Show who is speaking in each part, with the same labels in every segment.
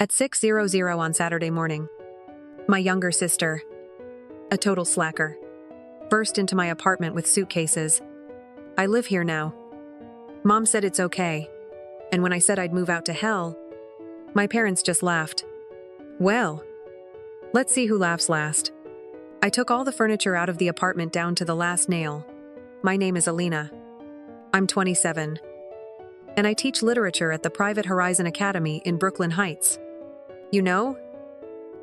Speaker 1: At 6:00 on Saturday morning, my younger sister, a total slacker, burst into my apartment with suitcases. "I live here now." Mom said it's okay, and when I said I'd move out to hell, my parents just laughed. Well, let's see who laughs last. I took all the furniture out of the apartment down to the last nail. My name is Alina. I'm 27, and I teach literature at the private Horizon Academy in Brooklyn Heights. You know,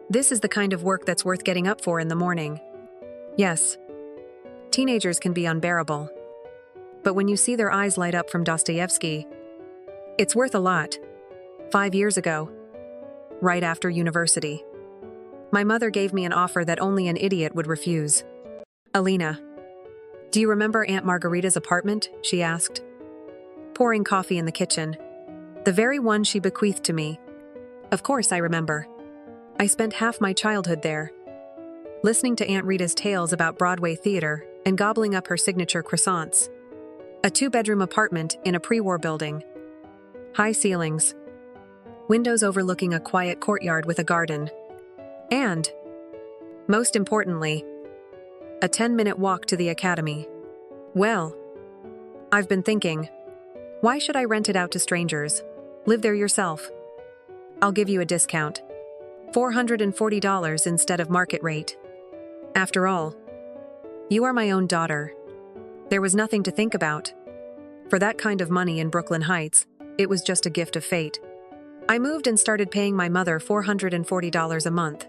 Speaker 1: this is the kind of work that's worth getting up for in the morning. Yes, teenagers can be unbearable, but when you see their eyes light up from Dostoevsky, it's worth a lot. 5 years ago, right after university, my mother gave me an offer that only an idiot would refuse. "Alina, do you remember Aunt Margarita's apartment?" she asked, pouring coffee in the kitchen. "The very one she bequeathed to me." Of course I remember. I spent half my childhood there, listening to Aunt Rita's tales about Broadway theater and gobbling up her signature croissants. A 2-bedroom apartment in a pre-war building. High ceilings. Windows overlooking a quiet courtyard with a garden. And, most importantly, a 10-minute walk to the academy. Well, I've been thinking, why should I rent it out to strangers? Live there yourself. I'll give you a discount. $440 instead of market rate. After all, you are my own daughter. There was nothing to think about. For that kind of money in Brooklyn Heights, it was just a gift of fate. I moved and started paying my mother $440 a month.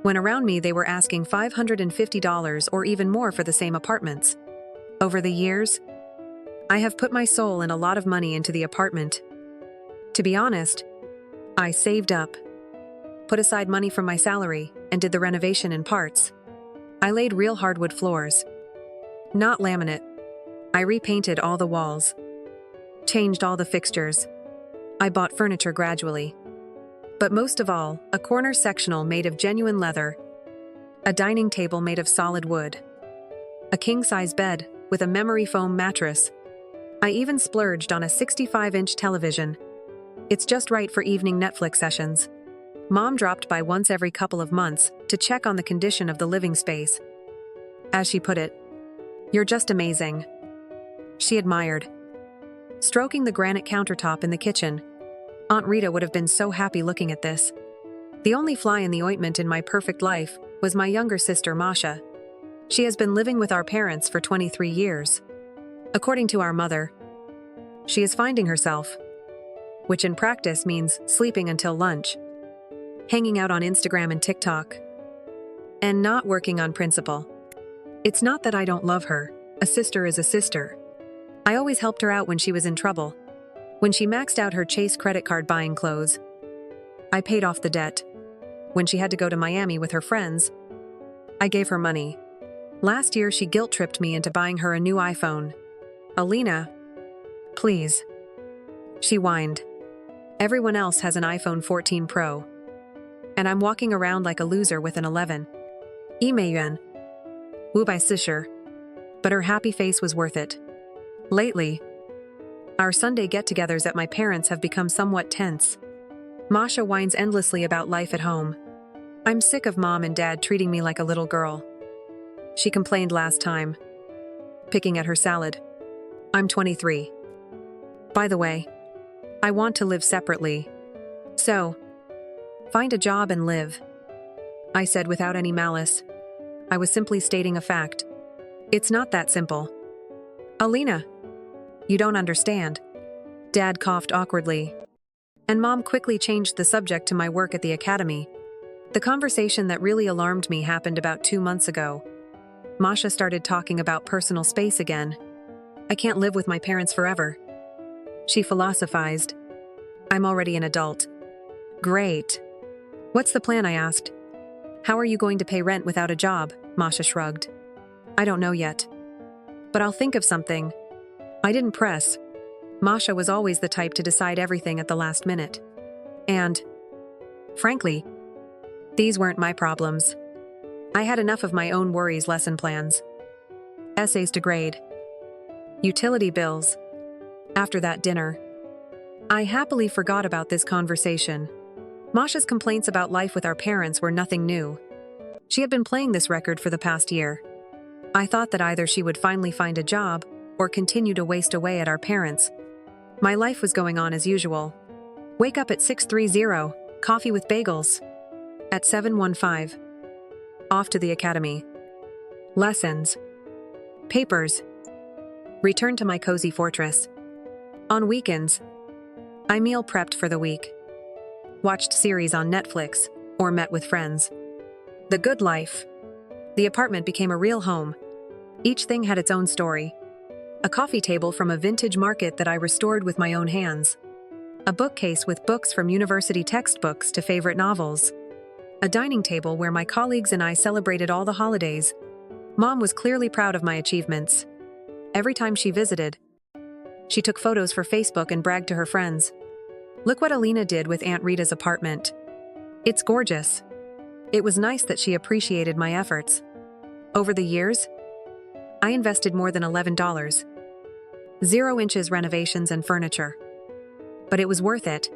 Speaker 1: When around me they were asking $550 or even more for the same apartments. Over the years, I have put my soul and a lot of money into the apartment. To be honest, I saved up, put aside money from my salary, and did the renovation in parts. I laid real hardwood floors, not laminate. I repainted all the walls, changed all the fixtures. I bought furniture gradually. But most of all, a corner sectional made of genuine leather, a dining table made of solid wood, a king-size bed with a memory foam mattress. I even splurged on a 65-inch television. It's just right for evening Netflix sessions. Mom dropped by once every couple of months to check on the condition of the living space. As she put it, "You're just amazing." She admired. Stroking the granite countertop in the kitchen, Aunt Rita would have been so happy looking at this. The only fly in the ointment in my perfect life was my younger sister, Masha. She has been living with our parents for 23 years. According to our mother, she is finding herself, which in practice means sleeping until lunch, hanging out on Instagram and TikTok, and not working on principle. It's not that I don't love her. A sister is a sister. I always helped her out when she was in trouble. When she maxed out her Chase credit card buying clothes, I paid off the debt. When she had to go to Miami with her friends, I gave her money. Last year, she guilt-tripped me into buying her a new iPhone. "Alina, please," she whined. "Everyone else has an iPhone 14 Pro, and I'm walking around like a loser with an 11. Yuan. Wu bai sisher." But her happy face was worth it. Lately, our Sunday get-togethers at my parents' have become somewhat tense. Masha whines endlessly about life at home. "I'm sick of Mom and Dad treating me like a little girl," she complained last time, picking at her salad. "I'm 23. By the way, I want to live separately. So, find a job and live," I said without any malice. I was simply stating a fact. It's not that simple. "Alina, you don't understand." Dad coughed awkwardly, and Mom quickly changed the subject to my work at the academy. The conversation that really alarmed me happened about 2 months ago. Masha started talking about personal space again. "I can't live with my parents forever," she philosophized. "I'm already an adult." "Great. What's the plan?" I asked. "How are you going to pay rent without a job?" Masha shrugged. "I don't know yet, but I'll think of something." I didn't press. Masha was always the type to decide everything at the last minute. And, frankly, these weren't my problems. I had enough of my own worries, lesson plans, essays to grade, utility bills. After that dinner, I happily forgot about this conversation. Masha's complaints about life with our parents were nothing new. She had been playing this record for the past year. I thought that either she would finally find a job or continue to waste away at our parents. My life was going on as usual. Wake up at 6:30, coffee with bagels. At 7:15, off to the academy. Lessons. Papers. Return to my cozy fortress. On weekends, I meal prepped for the week. Watched series on Netflix or met with friends. The good life. The apartment became a real home. Each thing had its own story. A coffee table from a vintage market that I restored with my own hands. A bookcase with books from university textbooks to favorite novels. A dining table where my colleagues and I celebrated all the holidays. Mom was clearly proud of my achievements. Every time she visited, she took photos for Facebook and bragged to her friends. Look what Alina did with Aunt Rita's apartment. It's gorgeous. It was nice that she appreciated my efforts. Over the years, I invested more than $11. 0 inches renovations and furniture. But it was worth it.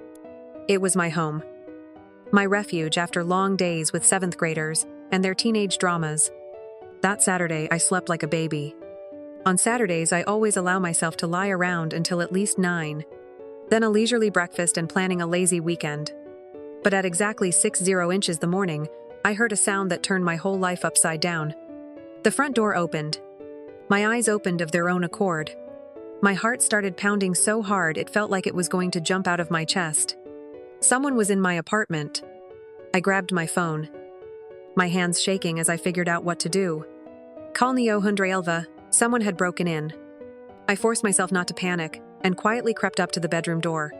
Speaker 1: It was my home. My refuge after long days with 7th graders and their teenage dramas. That Saturday, I slept like a baby. On Saturdays, I always allow myself to lie around until at least 9. Then a leisurely breakfast and planning a lazy weekend. But at exactly 6:0 inches the morning, I heard a sound that turned my whole life upside down. The front door opened. My eyes opened of their own accord. My heart started pounding so hard it felt like it was going to jump out of my chest. Someone was in my apartment. I grabbed my phone, my hands shaking as I figured out what to do. Call 911, someone had broken in. I forced myself not to panic and quietly crept up to the bedroom door.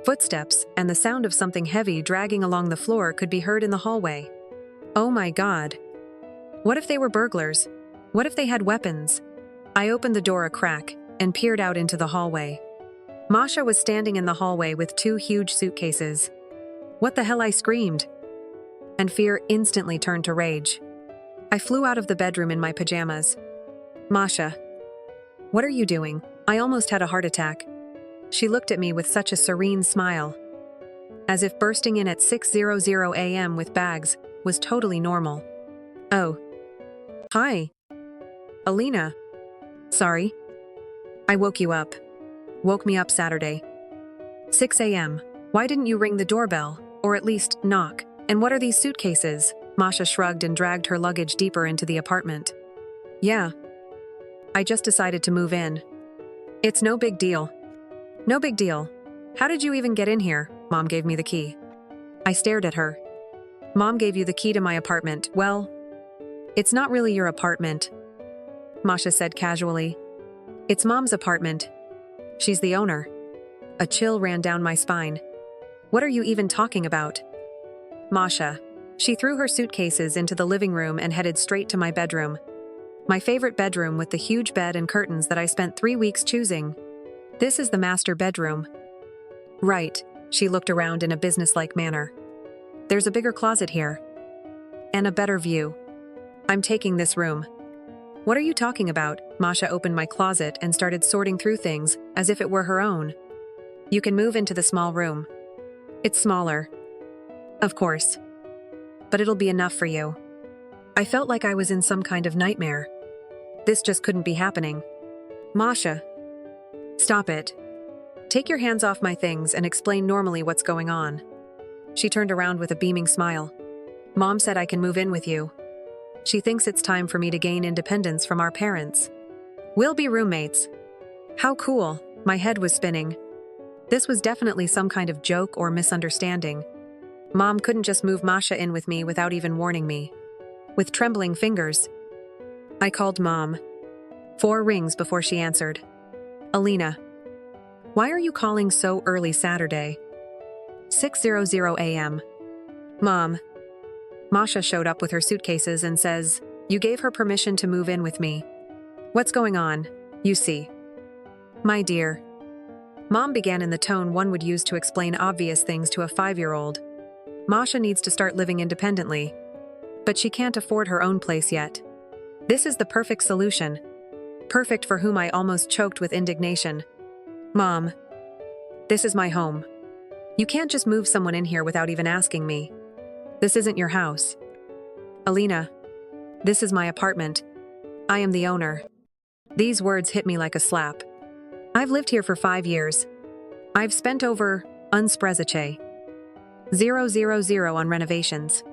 Speaker 1: Footsteps and the sound of something heavy dragging along the floor could be heard in the hallway. Oh my God. What if they were burglars? What if they had weapons? I opened the door a crack and peered out into the hallway. Masha was standing in the hallway with 2 huge suitcases. What the hell, I screamed. And fear instantly turned to rage. I flew out of the bedroom in my pajamas. Masha, what are you doing? I almost had a heart attack. She looked at me with such a serene smile. As if bursting in at 6:00 a.m. with bags was totally normal. Oh. Hi. Alina. Sorry. I woke you up. Woke me up Saturday. 6 a.m. Why didn't you ring the doorbell, or at least knock? And what are these suitcases? Masha shrugged and dragged her luggage deeper into the apartment. Yeah. I just decided to move in. It's no big deal. No big deal. How did you even get in here? Mom gave me the key. I stared at her. Mom gave you the key to my apartment. Well, it's not really your apartment, Masha said casually. It's Mom's apartment. She's the owner. A chill ran down my spine. What are you even talking about? Masha. She threw her suitcases into the living room and headed straight to my bedroom. My favorite bedroom with the huge bed and curtains that I spent 3 weeks choosing. This is the master bedroom. Right, she looked around in a businesslike manner. There's a bigger closet here. And a better view. I'm taking this room. What are you talking about? Masha opened my closet and started sorting through things as if it were her own. You can move into the small room. It's smaller. Of course. But it'll be enough for you. I felt like I was in some kind of nightmare. This just couldn't be happening. Masha. Stop it. Take your hands off my things and explain normally what's going on. She turned around with a beaming smile. Mom said I can move in with you. She thinks it's time for me to gain independence from our parents. We'll be roommates. How cool. My head was spinning. This was definitely some kind of joke or misunderstanding. Mom couldn't just move Masha in with me without even warning me. With trembling fingers, I called Mom. 4 rings before she answered. Alina. Why are you calling so early Saturday? 6:00 a.m. Mom. Masha showed up with her suitcases and says, you gave her permission to move in with me. What's going on? You see. My dear. Mom began in the tone one would use to explain obvious things to a 5-year-old. Masha needs to start living independently. But she can't afford her own place yet. This is the perfect solution. Perfect for whom I almost choked with indignation. Mom. This is my home. You can't just move someone in here without even asking me. This isn't your house. Alina, this is my apartment. I am the owner. These words hit me like a slap. I've lived here for 5 years. I've spent over unsprezache 000 on renovations.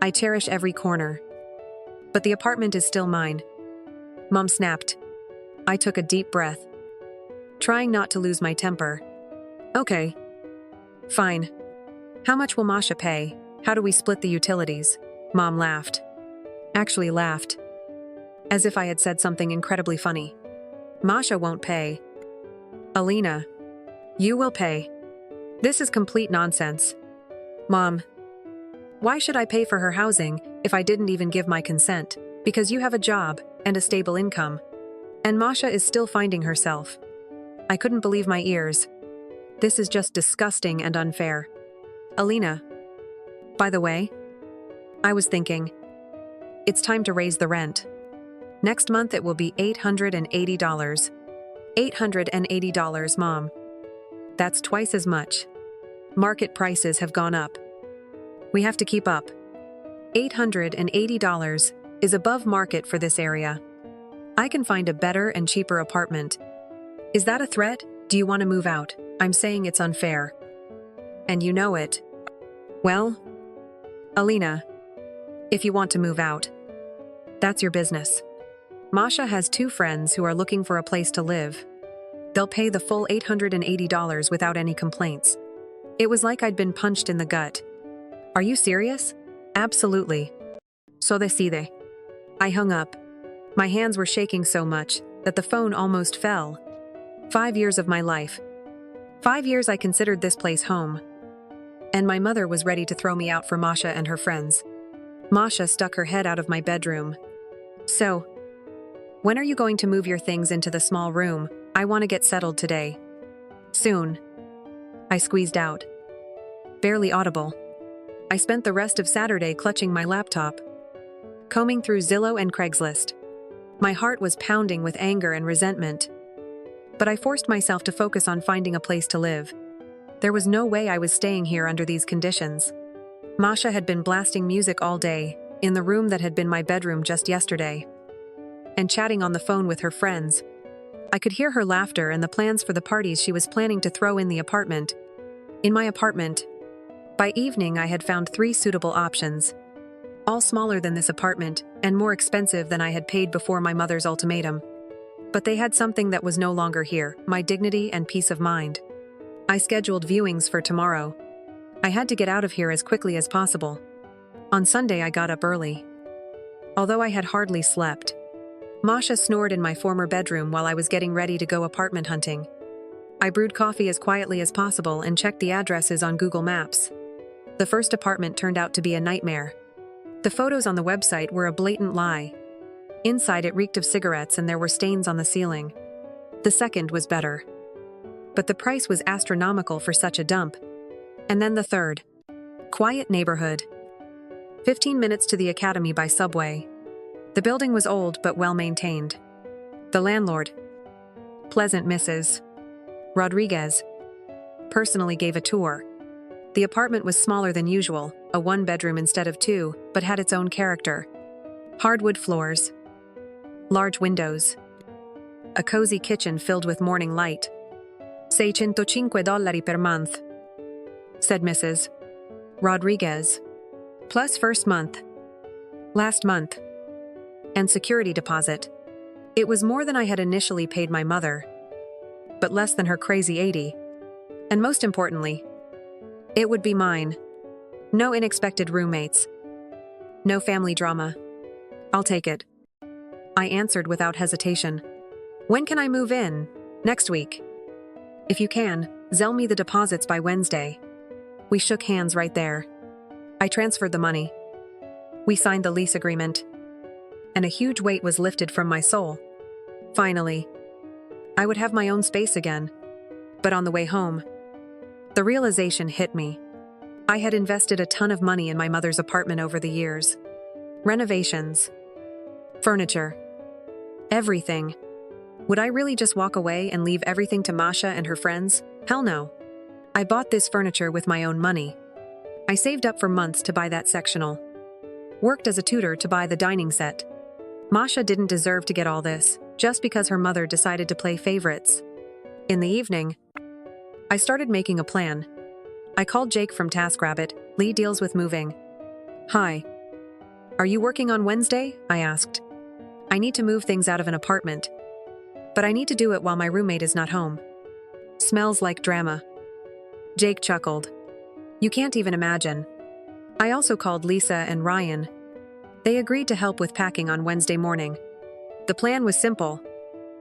Speaker 1: I cherish every corner. But the apartment is still mine. Mom snapped. I took a deep breath, trying not to lose my temper. Okay. Fine. How much will Masha pay? How do we split the utilities? Mom laughed. Actually laughed. As if I had said something incredibly funny. Masha won't pay. Alina, you will pay. This is complete nonsense. Mom, why should I pay for her housing if I didn't even give my consent? Because you have a job and a stable income. And Masha is still finding herself. I couldn't believe my ears. This is just disgusting and unfair. Alina, by the way, I was thinking, it's time to raise the rent. Next month it will be $880. $880, Mom. That's twice as much. Market prices have gone up. We have to keep up. $880 is above market for this area. I can find a better and cheaper apartment. Is that a threat? Do you want to move out? I'm saying it's unfair. And you know it. Well, Alina, if you want to move out, that's your business. Masha has 2 friends who are looking for a place to live. They'll pay the full $880 without any complaints. It was like I'd been punched in the gut. Are you serious? Absolutely. So decide. I hung up. My hands were shaking so much that the phone almost fell. 5 years of my life. 5 years I considered this place home. And my mother was ready to throw me out for Masha and her friends. Masha stuck her head out of my bedroom. So, when are you going to move your things into the small room? I want to get settled today. Soon. I squeezed out. Barely audible. I spent the rest of Saturday clutching my laptop, combing through Zillow and Craigslist. My heart was pounding with anger and resentment. But I forced myself to focus on finding a place to live. There was no way I was staying here under these conditions. Masha had been blasting music all day, in the room that had been my bedroom just yesterday, and chatting on the phone with her friends. I could hear her laughter and the plans for the parties she was planning to throw in the apartment. In my apartment. By evening, I had found 3 suitable options, all smaller than this apartment and more expensive than I had paid before my mother's ultimatum. But they had something that was no longer here, my dignity and peace of mind. I scheduled viewings for tomorrow. I had to get out of here as quickly as possible. On Sunday, I got up early. Although I had hardly slept, Masha snored in my former bedroom while I was getting ready to go apartment hunting. I brewed coffee as quietly as possible and checked the addresses on Google Maps. The first apartment turned out to be a nightmare. The photos on the website were a blatant lie. Inside, it reeked of cigarettes and there were stains on the ceiling. The second was better. But the price was astronomical for such a dump. And then the third. Quiet neighborhood. 15 minutes to the academy by subway. The building was old but well-maintained. The landlord, pleasant Mrs. Rodriguez, personally gave a tour. The apartment was smaller than usual, a 1-bedroom instead of 2, but had its own character. Hardwood floors, large windows, a cozy kitchen filled with morning light. $605 per month, said Mrs. Rodriguez. Plus first month, last month, and security deposit. It was more than I had initially paid my mother, but less than her crazy 80. And most importantly, it would be mine. No unexpected roommates. No family drama. I'll take it. I answered without hesitation. When can I move in? Next week. If you can, Zelle me the deposits by Wednesday. We shook hands right there. I transferred the money. We signed the lease agreement. And a huge weight was lifted from my soul. Finally, I would have my own space again. But on the way home, the realization hit me. I had invested a ton of money in my mother's apartment over the years. Renovations, furniture, everything. Would I really just walk away and leave everything to Masha and her friends? Hell no. I bought this furniture with my own money. I saved up for months to buy that sectional. Worked as a tutor to buy the dining set. Masha didn't deserve to get all this, just because her mother decided to play favorites. In the evening, I started making a plan. I called Jake from TaskRabbit. Lee deals with moving. Hi. Are you working on Wednesday? I asked. I need to move things out of an apartment. But I need to do it while my roommate is not home. Smells like drama. Jake chuckled. You can't even imagine. I also called Lisa and Ryan. They agreed to help with packing on Wednesday morning. The plan was simple.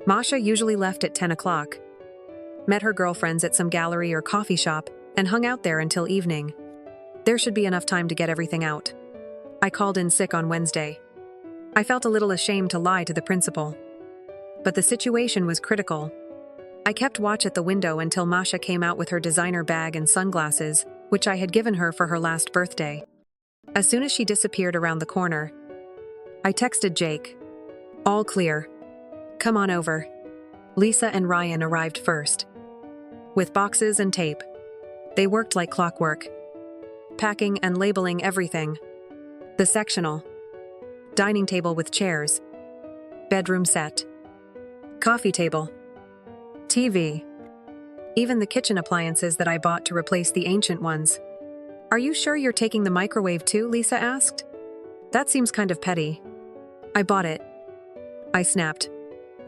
Speaker 1: Masha usually left at 10 o'clock. Met her girlfriends at some gallery or coffee shop and hung out there until evening. There should be enough time to get everything out. I called in sick on Wednesday. I felt a little ashamed to lie to the principal. But the situation was critical. I kept watch at the window until Masha came out with her designer bag and sunglasses, which I had given her for her last birthday. As soon as she disappeared around the corner, I texted Jake. All clear. Come on over. Lisa and Ryan arrived first. With boxes and tape. They worked like clockwork. Packing and labeling everything. The sectional. Dining table with chairs. Bedroom set. Coffee table. TV. Even the kitchen appliances that I bought to replace the ancient ones. Are you sure you're taking the microwave too? Lisa asked. That seems kind of petty. I bought it. I snapped.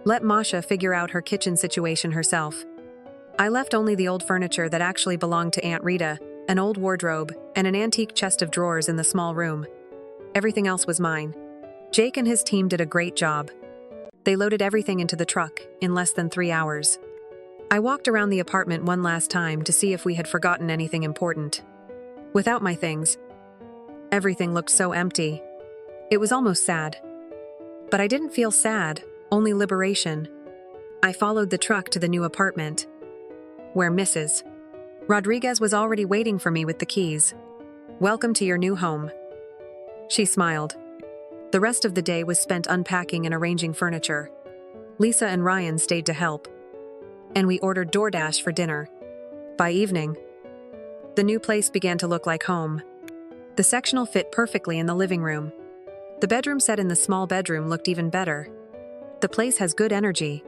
Speaker 1: Let Masha figure out her kitchen situation herself. I left only the old furniture that actually belonged to Aunt Rita, an old wardrobe, and an antique chest of drawers in the small room. Everything else was mine. Jake and his team did a great job. They loaded everything into the truck in less than 3 hours. I walked around the apartment one last time to see if we had forgotten anything important. Without my things, everything looked so empty. It was almost sad. But I didn't feel sad, only liberation. I followed the truck to the new apartment, where Mrs. Rodriguez was already waiting for me with the keys. Welcome to your new home. She smiled. The rest of the day was spent unpacking and arranging furniture. Lisa and Ryan stayed to help. And we ordered DoorDash for dinner. By evening, the new place began to look like home. The sectional fit perfectly in the living room. The bedroom set in the small bedroom looked even better. The place has good energy.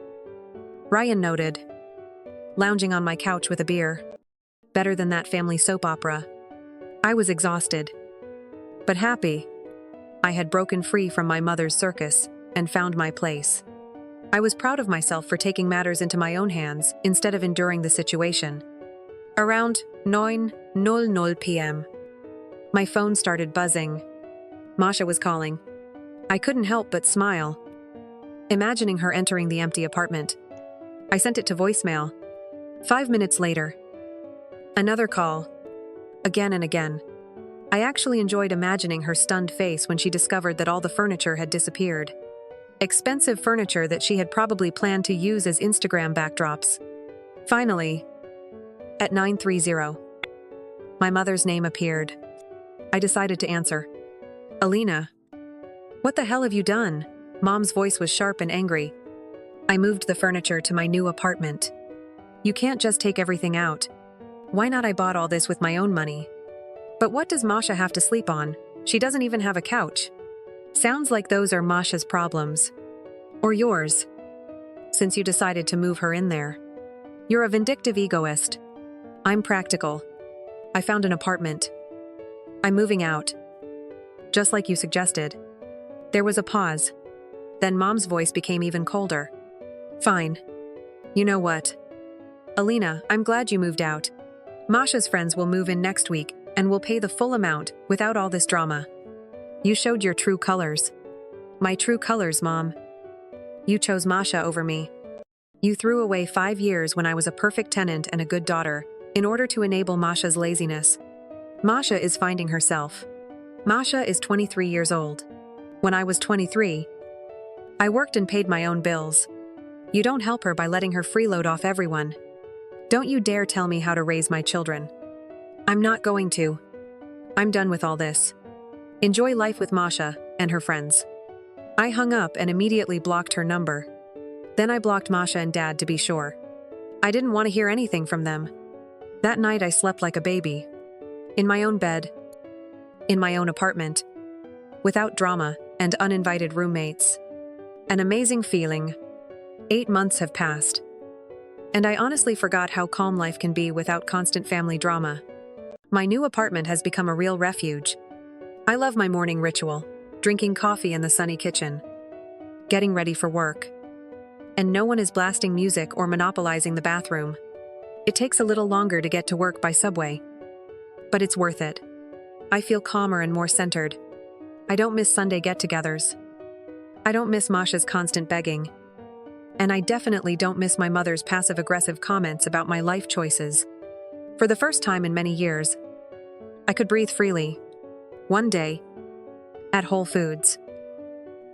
Speaker 1: Ryan noted, lounging on my couch with a beer. Better than that family soap opera. I was exhausted, but happy. I had broken free from my mother's circus and found my place. I was proud of myself for taking matters into my own hands instead of enduring the situation. Around 9:00 p.m., my phone started buzzing. Masha was calling. I couldn't help but smile, imagining her entering the empty apartment. I sent it to voicemail. 5 minutes later, another call. Again and again. I actually enjoyed imagining her stunned face when she discovered that all the furniture had disappeared. Expensive furniture that she had probably planned to use as Instagram backdrops. Finally, at 9:30, my mother's name appeared. I decided to answer. Alina. What the hell have you done? Mom's voice was sharp and angry. I moved the furniture to my new apartment. You can't just take everything out. Why not? I bought all this with my own money. But what does Masha have to sleep on? She doesn't even have a couch. Sounds like those are Masha's problems. Or yours. Since you decided to move her in there. You're a vindictive egoist. I'm practical. I found an apartment. I'm moving out. Just like you suggested. There was a pause. Then Mom's voice became even colder. Fine. You know what? Alina, I'm glad you moved out. Masha's friends will move in next week and will pay the full amount without all this drama. You showed your true colors. My true colors, Mom. You chose Masha over me. You threw away 5 years when I was a perfect tenant and a good daughter in order to enable Masha's laziness. Masha is finding herself. Masha is 23 years old. When I was 23, I worked and paid my own bills. You don't help her by letting her freeload off everyone. Don't you dare tell me how to raise my children. I'm not going to. I'm done with all this. Enjoy life with Masha and her friends. I hung up and immediately blocked her number. Then I blocked Masha and Dad to be sure. I didn't want to hear anything from them. That night I slept like a baby. In my own bed. In my own apartment. Without drama and uninvited roommates. An amazing feeling. 8 months have passed. And I honestly forgot how calm life can be without constant family drama. My new apartment has become a real refuge. I love my morning ritual, drinking coffee in the sunny kitchen, getting ready for work. And no one is blasting music or monopolizing the bathroom. It takes a little longer to get to work by subway. But it's worth it. I feel calmer and more centered. I don't miss Sunday get-togethers. I don't miss Masha's constant begging. And I definitely don't miss my mother's passive-aggressive comments about my life choices. For the first time in many years, I could breathe freely. One day, at Whole Foods,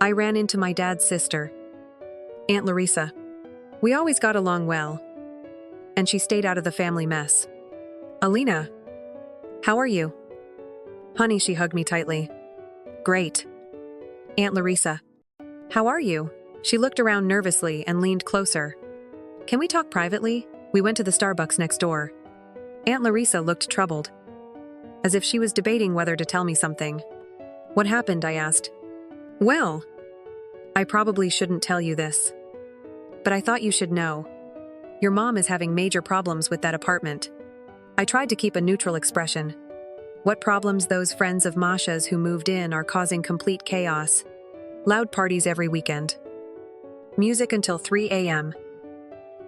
Speaker 1: I ran into my dad's sister, Aunt Larissa. We always got along well, and she stayed out of the family mess. Alina, how are you? Honey, she hugged me tightly. Great. Aunt Larissa, how are you? She looked around nervously and leaned closer. Can we talk privately? We went to the Starbucks next door. Aunt Larissa looked troubled, as if she was debating whether to tell me something. What happened? I asked. Well, I probably shouldn't tell you this, but I thought you should know. Your mom is having major problems with that apartment. I tried to keep a neutral expression. What problems? Those friends of Masha's who moved in are causing complete chaos. Loud parties every weekend. Music until 3 a.m.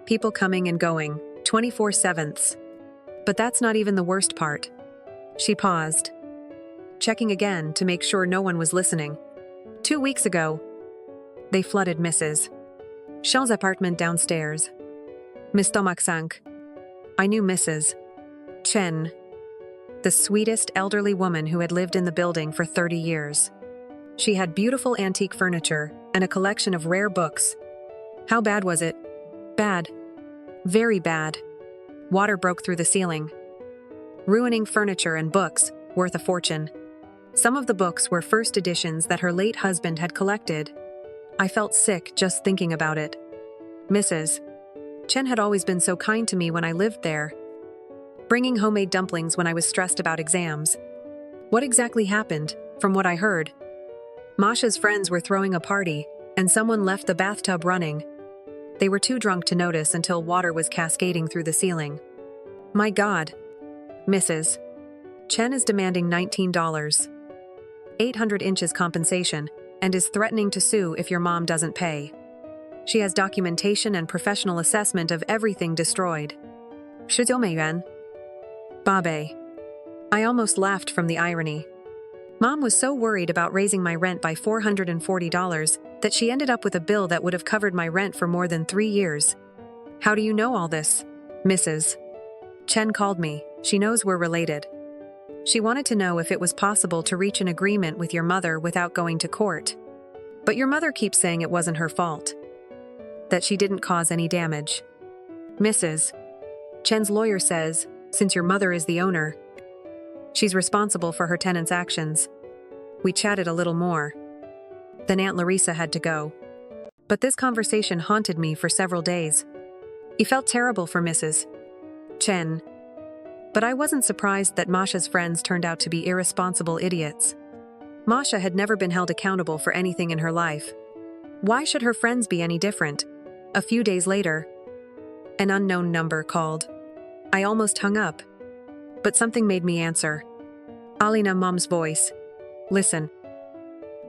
Speaker 1: People coming and going, 24/7. But that's not even the worst part. She paused, checking again to make sure no one was listening. 2 weeks ago, they flooded Mrs. Shell's apartment downstairs. My stomach sank. I knew Mrs. Chen, the sweetest elderly woman who had lived in the building for 30 years. She had beautiful antique furniture and a collection of rare books. How bad was it? Bad. Very bad. Water broke through the ceiling, ruining furniture and books worth a fortune. Some of the books were first editions that her late husband had collected. I felt sick just thinking about it. Mrs. Chen had always been so kind to me when I lived there, bringing homemade dumplings when I was stressed about exams. What exactly happened? From what I heard, Masha's friends were throwing a party, and someone left the bathtub running. They were too drunk to notice until water was cascading through the ceiling. My God. Mrs. Chen is demanding $19.8 inches compensation and is threatening to sue if your mom doesn't pay. She has documentation and professional assessment of everything destroyed. 19美元. Babe. I almost laughed from the irony. Mom was so worried about raising my rent by $440 that she ended up with a bill that would have covered my rent for more than 3 years. How do you know all this? Mrs. Chen called me. She knows we're related. She wanted to know if it was possible to reach an agreement with your mother without going to court. But your mother keeps saying it wasn't her fault, that she didn't cause any damage. Mrs. Chen's lawyer says, since your mother is the owner, she's responsible for her tenants' actions. We chatted a little more. Then Aunt Larissa had to go. But this conversation haunted me for several days. He felt terrible for Mrs. Chen. But I wasn't surprised that Masha's friends turned out to be irresponsible idiots. Masha had never been held accountable for anything in her life. Why should her friends be any different? A few days later, an unknown number called. I almost hung up, but something made me answer. Alina, Mom's voice. Listen.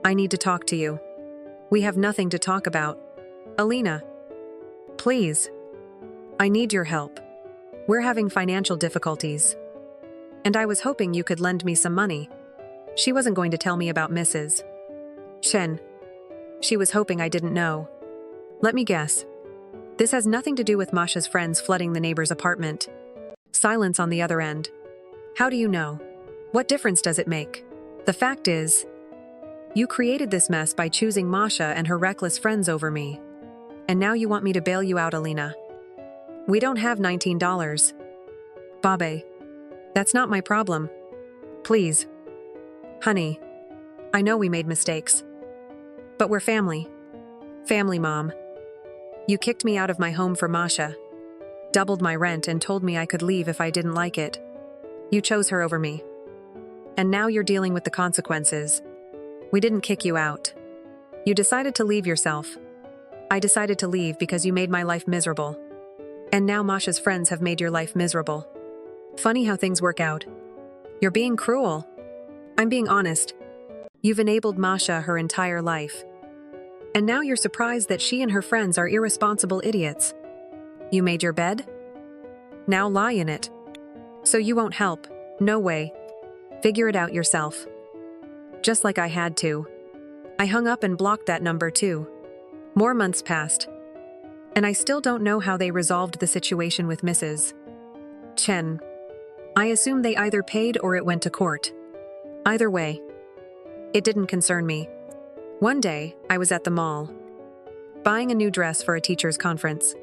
Speaker 1: I need to talk to you. We have nothing to talk about. Alina. Please. I need your help. We're having financial difficulties. And I was hoping you could lend me some money. She wasn't going to tell me about Mrs. Chen. She was hoping I didn't know. Let me guess. This has nothing to do with Masha's friends flooding the neighbor's apartment. Silence on the other end. How do you know? What difference does it make? The fact is, you created this mess by choosing Masha and her reckless friends over me. And now you want me to bail you out, Alina. We don't have $19. Babe. That's not my problem. Please. Honey. I know we made mistakes. But we're family. Family, Mom. You kicked me out of my home for Masha. doubled my rent and told me I could leave if I didn't like it. You chose her over me. And now you're dealing with the consequences. We didn't kick you out. You decided to leave yourself. I decided to leave because you made my life miserable. And now Masha's friends have made your life miserable. Funny how things work out. You're being cruel. I'm being honest. You've enabled Masha her entire life. And now you're surprised that she and her friends are irresponsible idiots. You made your bed? Now lie in it. So you won't help. No way. Figure it out yourself. Just like I had to. I hung up and blocked that number too. More months passed. And I still don't know how they resolved the situation with Mrs. Chen. I assume they either paid or it went to court. Either way, it didn't concern me. One day, I was at the mall, buying a new dress for a teacher's conference.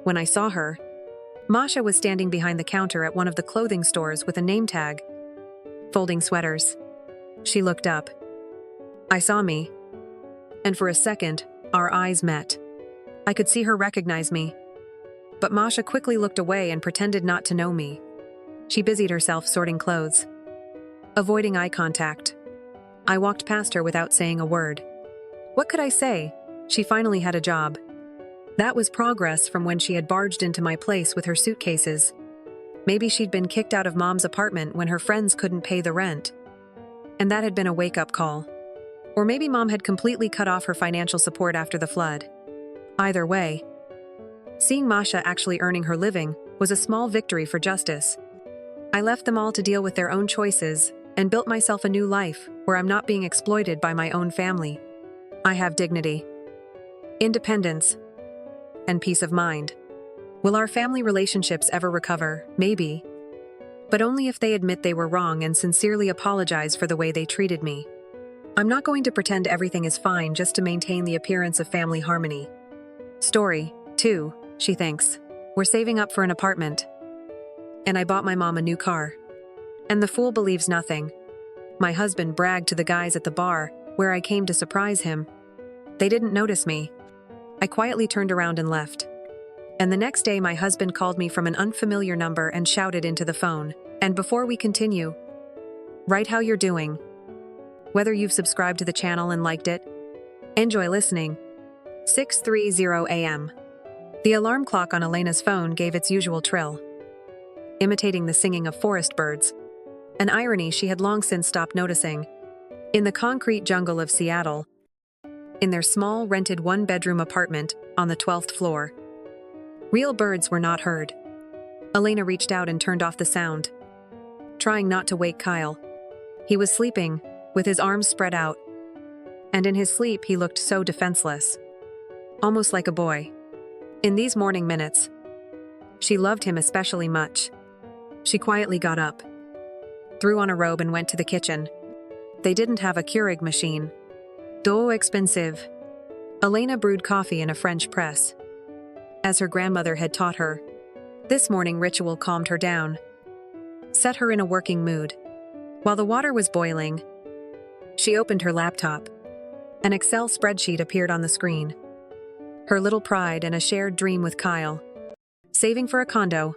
Speaker 1: When I saw her, Masha was standing behind the counter at one of the clothing stores with a name tag, folding sweaters. She looked up. I saw me, and for a second, our eyes met. I could see her recognize me, but Masha quickly looked away and pretended not to know me. She busied herself sorting clothes, avoiding eye contact. I walked past her without saying a word. What could I say? She finally had a job. That was progress from when she had barged into my place with her suitcases. Maybe she'd been kicked out of Mom's apartment when her friends couldn't pay the rent. And that had been a wake-up call. Or maybe Mom had completely cut off her financial support after the flood. Either way, seeing Masha actually earning her living was a small victory for justice. I left them all to deal with their own choices and built myself a new life where I'm not being exploited by my own family. I have dignity, independence, and peace of mind. Will our family relationships ever recover? Maybe. But only if they admit they were wrong and sincerely apologize for the way they treated me. I'm not going to pretend everything is fine just to maintain the appearance of family harmony. Story 2, she thinks. We're saving up for an apartment. And I bought my mom a new car. And the fool believes nothing. My husband bragged to the guys at the bar, where I came to surprise him. They didn't notice me. I quietly turned around and left. And the next day my husband called me from an unfamiliar number and shouted into the phone. And before we continue, write how you're doing. Whether you've subscribed to the channel and liked it. Enjoy listening. 6:30 a.m. The alarm clock on Elena's phone gave its usual trill, imitating the singing of forest birds, an irony she had long since stopped noticing. In the concrete jungle of Seattle, in their small, rented one-bedroom apartment on the 12th floor, real birds were not heard. Elena reached out and turned off the sound, trying not to wake Kyle. He was sleeping, with his arms spread out, and in his sleep he looked so defenseless, almost like a boy. In these morning minutes, she loved him especially much. She quietly got up, threw on a robe and went to the kitchen. They didn't have a Keurig machine. Though expensive. Elena brewed coffee in a French press, as her grandmother had taught her. This morning ritual calmed her down, set her in a working mood. While the water was boiling, she opened her laptop. An Excel spreadsheet appeared on the screen. Her little pride and a shared dream with Kyle. Saving for a condo.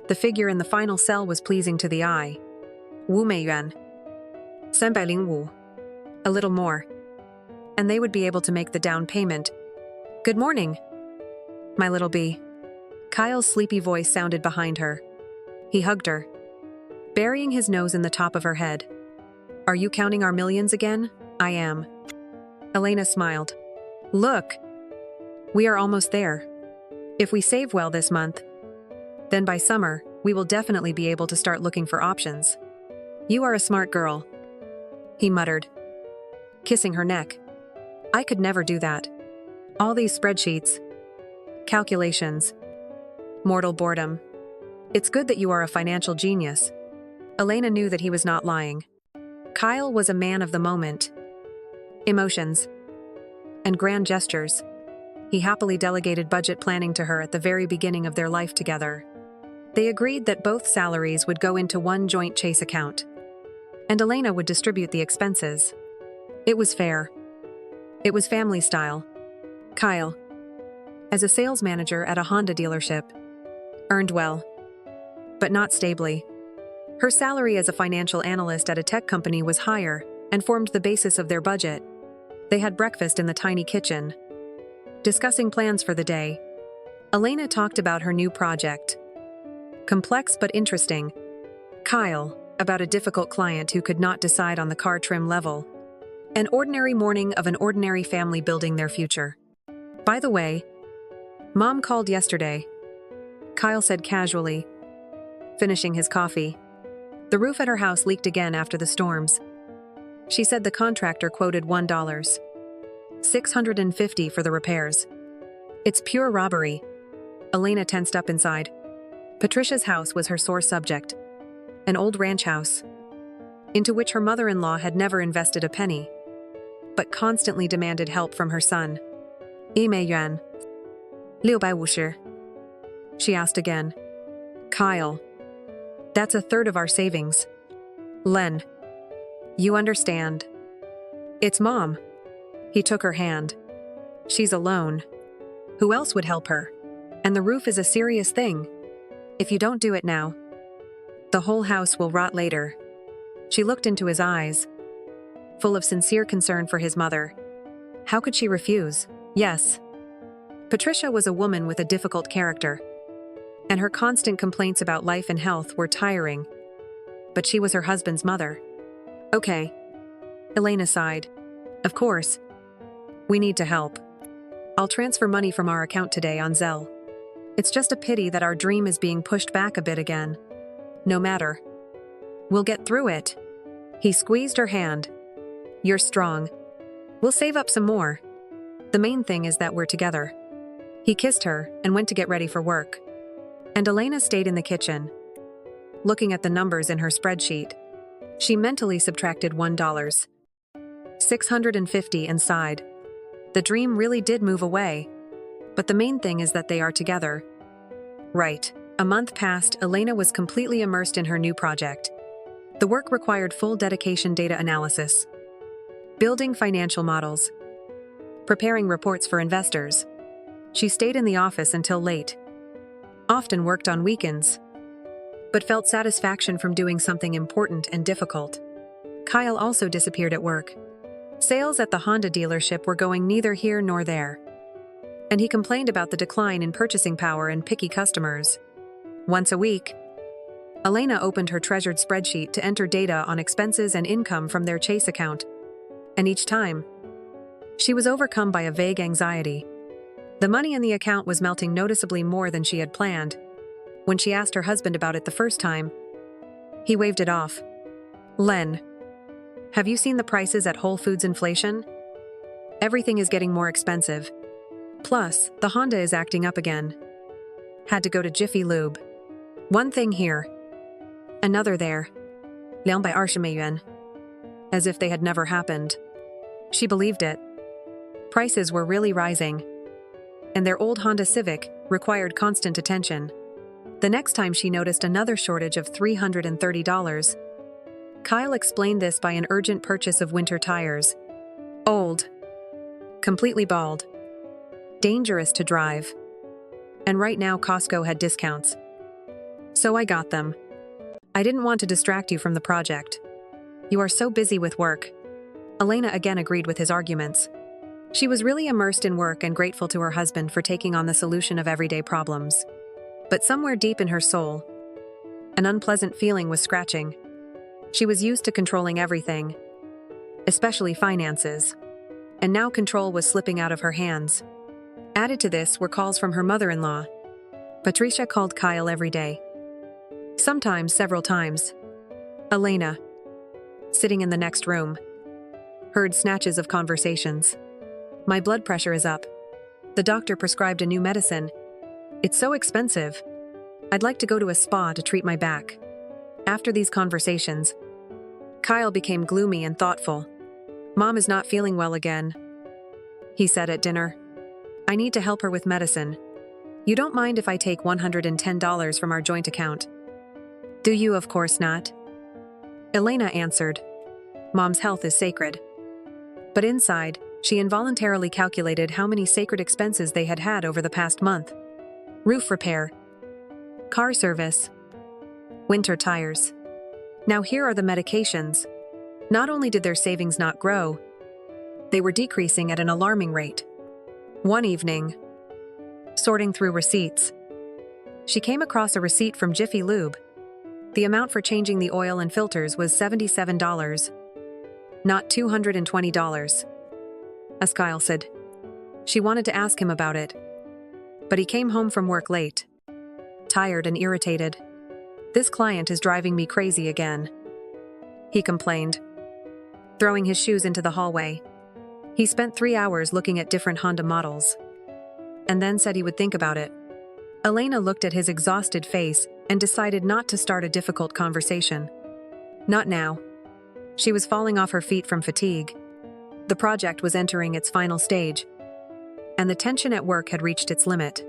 Speaker 1: The figure in the final cell was pleasing to the eye. 5,000,000. 305. A little more. And they would be able to make the down payment. Good morning, my little bee. Kyle's sleepy voice sounded behind her. He hugged her, burying his nose in the top of her head. Are you counting our millions again? I am. Elena smiled. Look, we are almost there. If we save well this month, then by summer, we will definitely be able to start looking for options. You are a smart girl, he muttered, kissing her neck. I could never do that. All these spreadsheets, calculations, mortal boredom. It's good that you are a financial genius. Elena knew that he was not lying. Kyle was a man of the moment. Emotions and grand gestures. He happily delegated budget planning to her at the very beginning of their life together. They agreed that both salaries would go into one joint Chase account, and Elena would distribute the expenses. It was fair. It was family style. Kyle, as a sales manager at a Honda dealership, Earned well, but not stably. Her salary as a financial analyst at a tech company was higher and formed the basis of their budget. They had breakfast in the tiny kitchen. Discussing plans for the day, Elena talked about her new project. Complex but interesting. Kyle, about a difficult client who could not decide on the car trim level. An ordinary morning of an ordinary family building their future. By the way, Mom called yesterday, Kyle said casually, finishing his coffee. The roof at her house leaked again after the storms. She said the contractor quoted $650 for the repairs. It's pure robbery. Elena tensed up inside. Patricia's house was her sore subject. An old ranch house, into which her mother-in-law had never invested a penny, but constantly demanded help from her son. 1美元650. She asked again. Kyle, that's a third of our savings. Len, you understand. It's Mom. He took her hand. She's alone. Who else would help her? And the roof is a serious thing. If you don't do it now, the whole house will rot later. She looked into his eyes, full of sincere concern for his mother. How could she refuse? Yes. Patricia was a woman with a difficult character, and her constant complaints about life and health were tiring. But she was her husband's mother. Okay. Elena sighed. Of course. We need to help. I'll transfer money from our account today on Zelle. It's just a pity that our dream is being pushed back a bit again. No matter. We'll get through it. He squeezed her hand. You're strong. We'll save up some more. The main thing is that we're together. He kissed her and went to get ready for work. And Elena stayed in the kitchen, looking at the numbers in her spreadsheet. She mentally subtracted $650 and sighed. The dream really did move away. But the main thing is that they are together. Right. A month passed, Elena was completely immersed in her new project. The work required full dedication data analysis, building financial models, preparing reports for investors. She stayed in the office until late, often worked on weekends, but felt satisfaction from doing something important and difficult. Kyle also disappeared at work. Sales at the Honda dealership were going neither here nor there, and he complained about the decline in purchasing power and picky customers. Once a week, Elena opened her treasured spreadsheet to enter data on expenses and income from their Chase account, and each time, she was overcome by a vague anxiety. The money in the account was melting noticeably more than she had planned. When she asked her husband about it the first time, he waved it off. Len, have you seen the prices at Whole Foods inflation? Everything is getting more expensive. Plus, the Honda is acting up again. Had to go to Jiffy Lube. One thing here, another there. 220美元. As if they had never happened. She believed it. Prices were really rising, and their old Honda Civic required constant attention. The next time she noticed another shortage of $330, Kyle explained this by an urgent purchase of winter tires. Old, completely bald, dangerous to drive, and right now Costco had discounts. So I got them. I didn't want to distract you from the project. You are so busy with work. Elena again agreed with his arguments. She was really immersed in work and grateful to her husband for taking on the solution of everyday problems. But somewhere deep in her soul, an unpleasant feeling was scratching. She was used to controlling everything, especially finances, and now control was slipping out of her hands. Added to this were calls from her mother-in-law. Patricia called Kyle every day. Sometimes several times. Elena, sitting in the next room, heard snatches of conversations. My blood pressure is up. The doctor prescribed a new medicine. It's so expensive. I'd like to go to a spa to treat my back. After these conversations, Kyle became gloomy and thoughtful. Mom is not feeling well again, he said at dinner. I need to help her with medicine. You don't mind if I take $110 from our joint account? Do you? Of course not. Elena answered. Mom's health is sacred. But inside, she involuntarily calculated how many sacred expenses they had had over the past month. Roof repair, car service, winter tires. Now here are the medications. Not only did their savings not grow, they were decreasing at an alarming rate. One evening, sorting through receipts, she came across a receipt from Jiffy Lube. The amount for changing the oil and filters was $77, not $220. As Kyle said, she wanted to ask him about it, but he came home from work late, tired and irritated. "This client is driving me crazy again," he complained, throwing his shoes into the hallway. He spent 3 hours looking at different Honda models, and then said he would think about it. Elena looked at his exhausted face and decided not to start a difficult conversation. Not now. She was falling off her feet from fatigue. The project was entering its final stage, and the tension at work had reached its limit.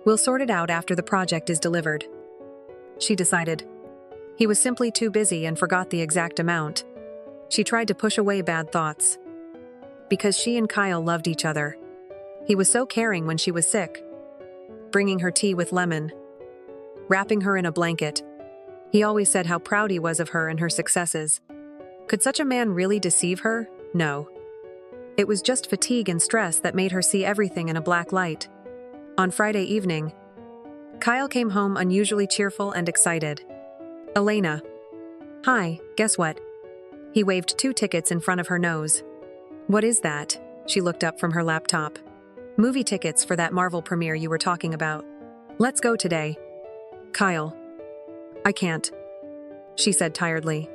Speaker 1: "We'll sort it out after the project is delivered," she decided. He was simply too busy and forgot the exact amount. She tried to push away bad thoughts. Because she and Kyle loved each other. He was so caring when she was sick, bringing her tea with lemon, wrapping her in a blanket. He always said how proud he was of her and her successes. Could such a man really deceive her? No. It was just fatigue and stress that made her see everything in a black light. On Friday evening, Kyle came home unusually cheerful and excited. "Elena." "Hi, guess what?" He waved 2 tickets in front of her nose. "What is that?" She looked up from her laptop. "Movie tickets for that Marvel premiere you were talking about. Let's go today." "Kyle." "I can't," she said tiredly.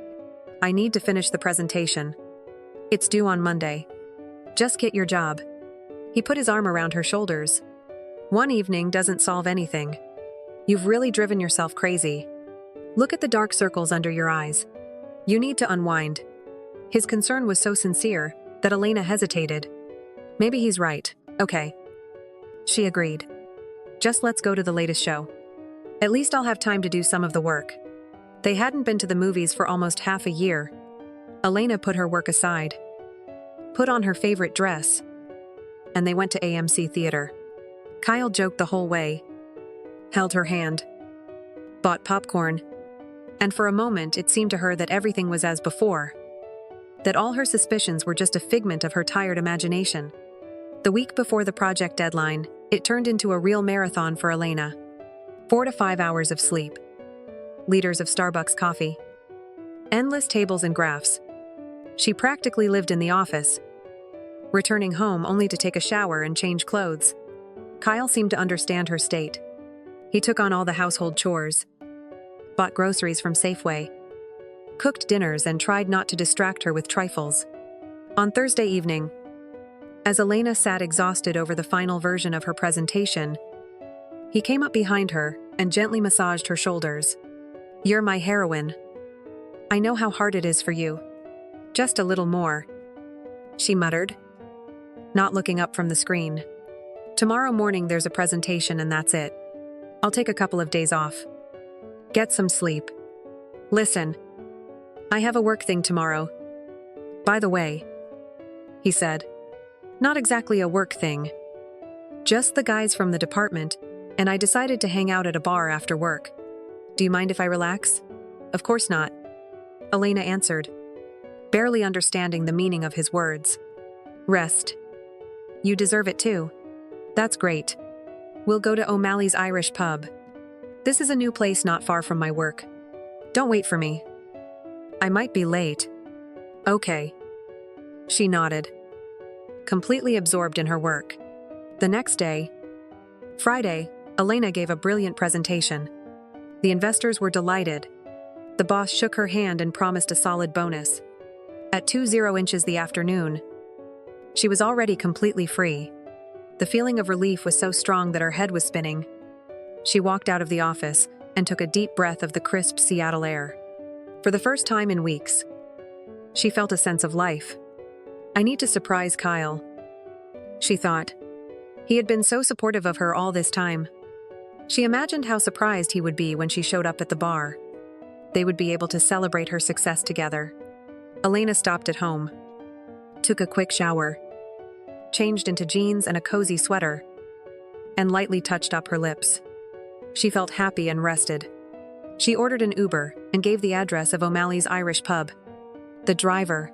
Speaker 1: "I need to finish the presentation. It's due on Monday. Just get your job." He put his arm around her shoulders. "One evening doesn't solve anything. You've really driven yourself crazy. Look at the dark circles under your eyes. You need to unwind." His concern was so sincere that Elena hesitated. "Maybe he's right. Okay." She agreed. "Just let's go to the latest show. At least I'll have time to do some of the work." They hadn't been to the movies for almost half a year. Elena put her work aside, put on her favorite dress, and they went to AMC Theater. Kyle joked the whole way, held her hand, bought popcorn, and for a moment it seemed to her that everything was as before, that all her suspicions were just a figment of her tired imagination. The week before the project deadline, it turned into a real marathon for Elena. 4 to 5 hours of sleep, liters of Starbucks coffee, endless tables and graphs. She practically lived in the office, returning home only to take a shower and change clothes. Kyle seemed to understand her state. He took on all the household chores, bought groceries from Safeway, cooked dinners, and tried not to distract her with trifles. On Thursday evening, as Elena sat exhausted over the final version of her presentation, he came up behind her and gently massaged her shoulders. "You're my heroine. I know how hard it is for you. Just a little more," she muttered, not looking up from the screen. "Tomorrow morning there's a presentation and that's it. I'll take a couple of days off. Get some sleep. Listen, I have a work thing tomorrow. By the way," he said. "Not exactly a work thing. Just the guys from the department, and I decided to hang out at a bar after work. Do you mind if I relax?" "Of course not," Elena answered, barely understanding the meaning of his words. "Rest. You deserve it too." "That's great. We'll go to O'Malley's Irish pub. This is a new place not far from my work. Don't wait for me. I might be late." "Okay." She nodded, completely absorbed in her work. The next day, Friday, Elena gave a brilliant presentation. The investors were delighted. The boss shook her hand and promised a solid bonus. At 20 inches the afternoon, she was already completely free. The feeling of relief was so strong that her head was spinning. She walked out of the office and took a deep breath of the crisp Seattle air. For the first time in weeks, she felt a sense of life. "I need to surprise Kyle," she thought. He had been so supportive of her all this time. She imagined how surprised he would be when she showed up at the bar. They would be able to celebrate her success together. Elena stopped at home, took a quick shower, changed into jeans and a cozy sweater, and lightly touched up her lips. She felt happy and rested. She ordered an Uber and gave the address of O'Malley's Irish pub. The driver,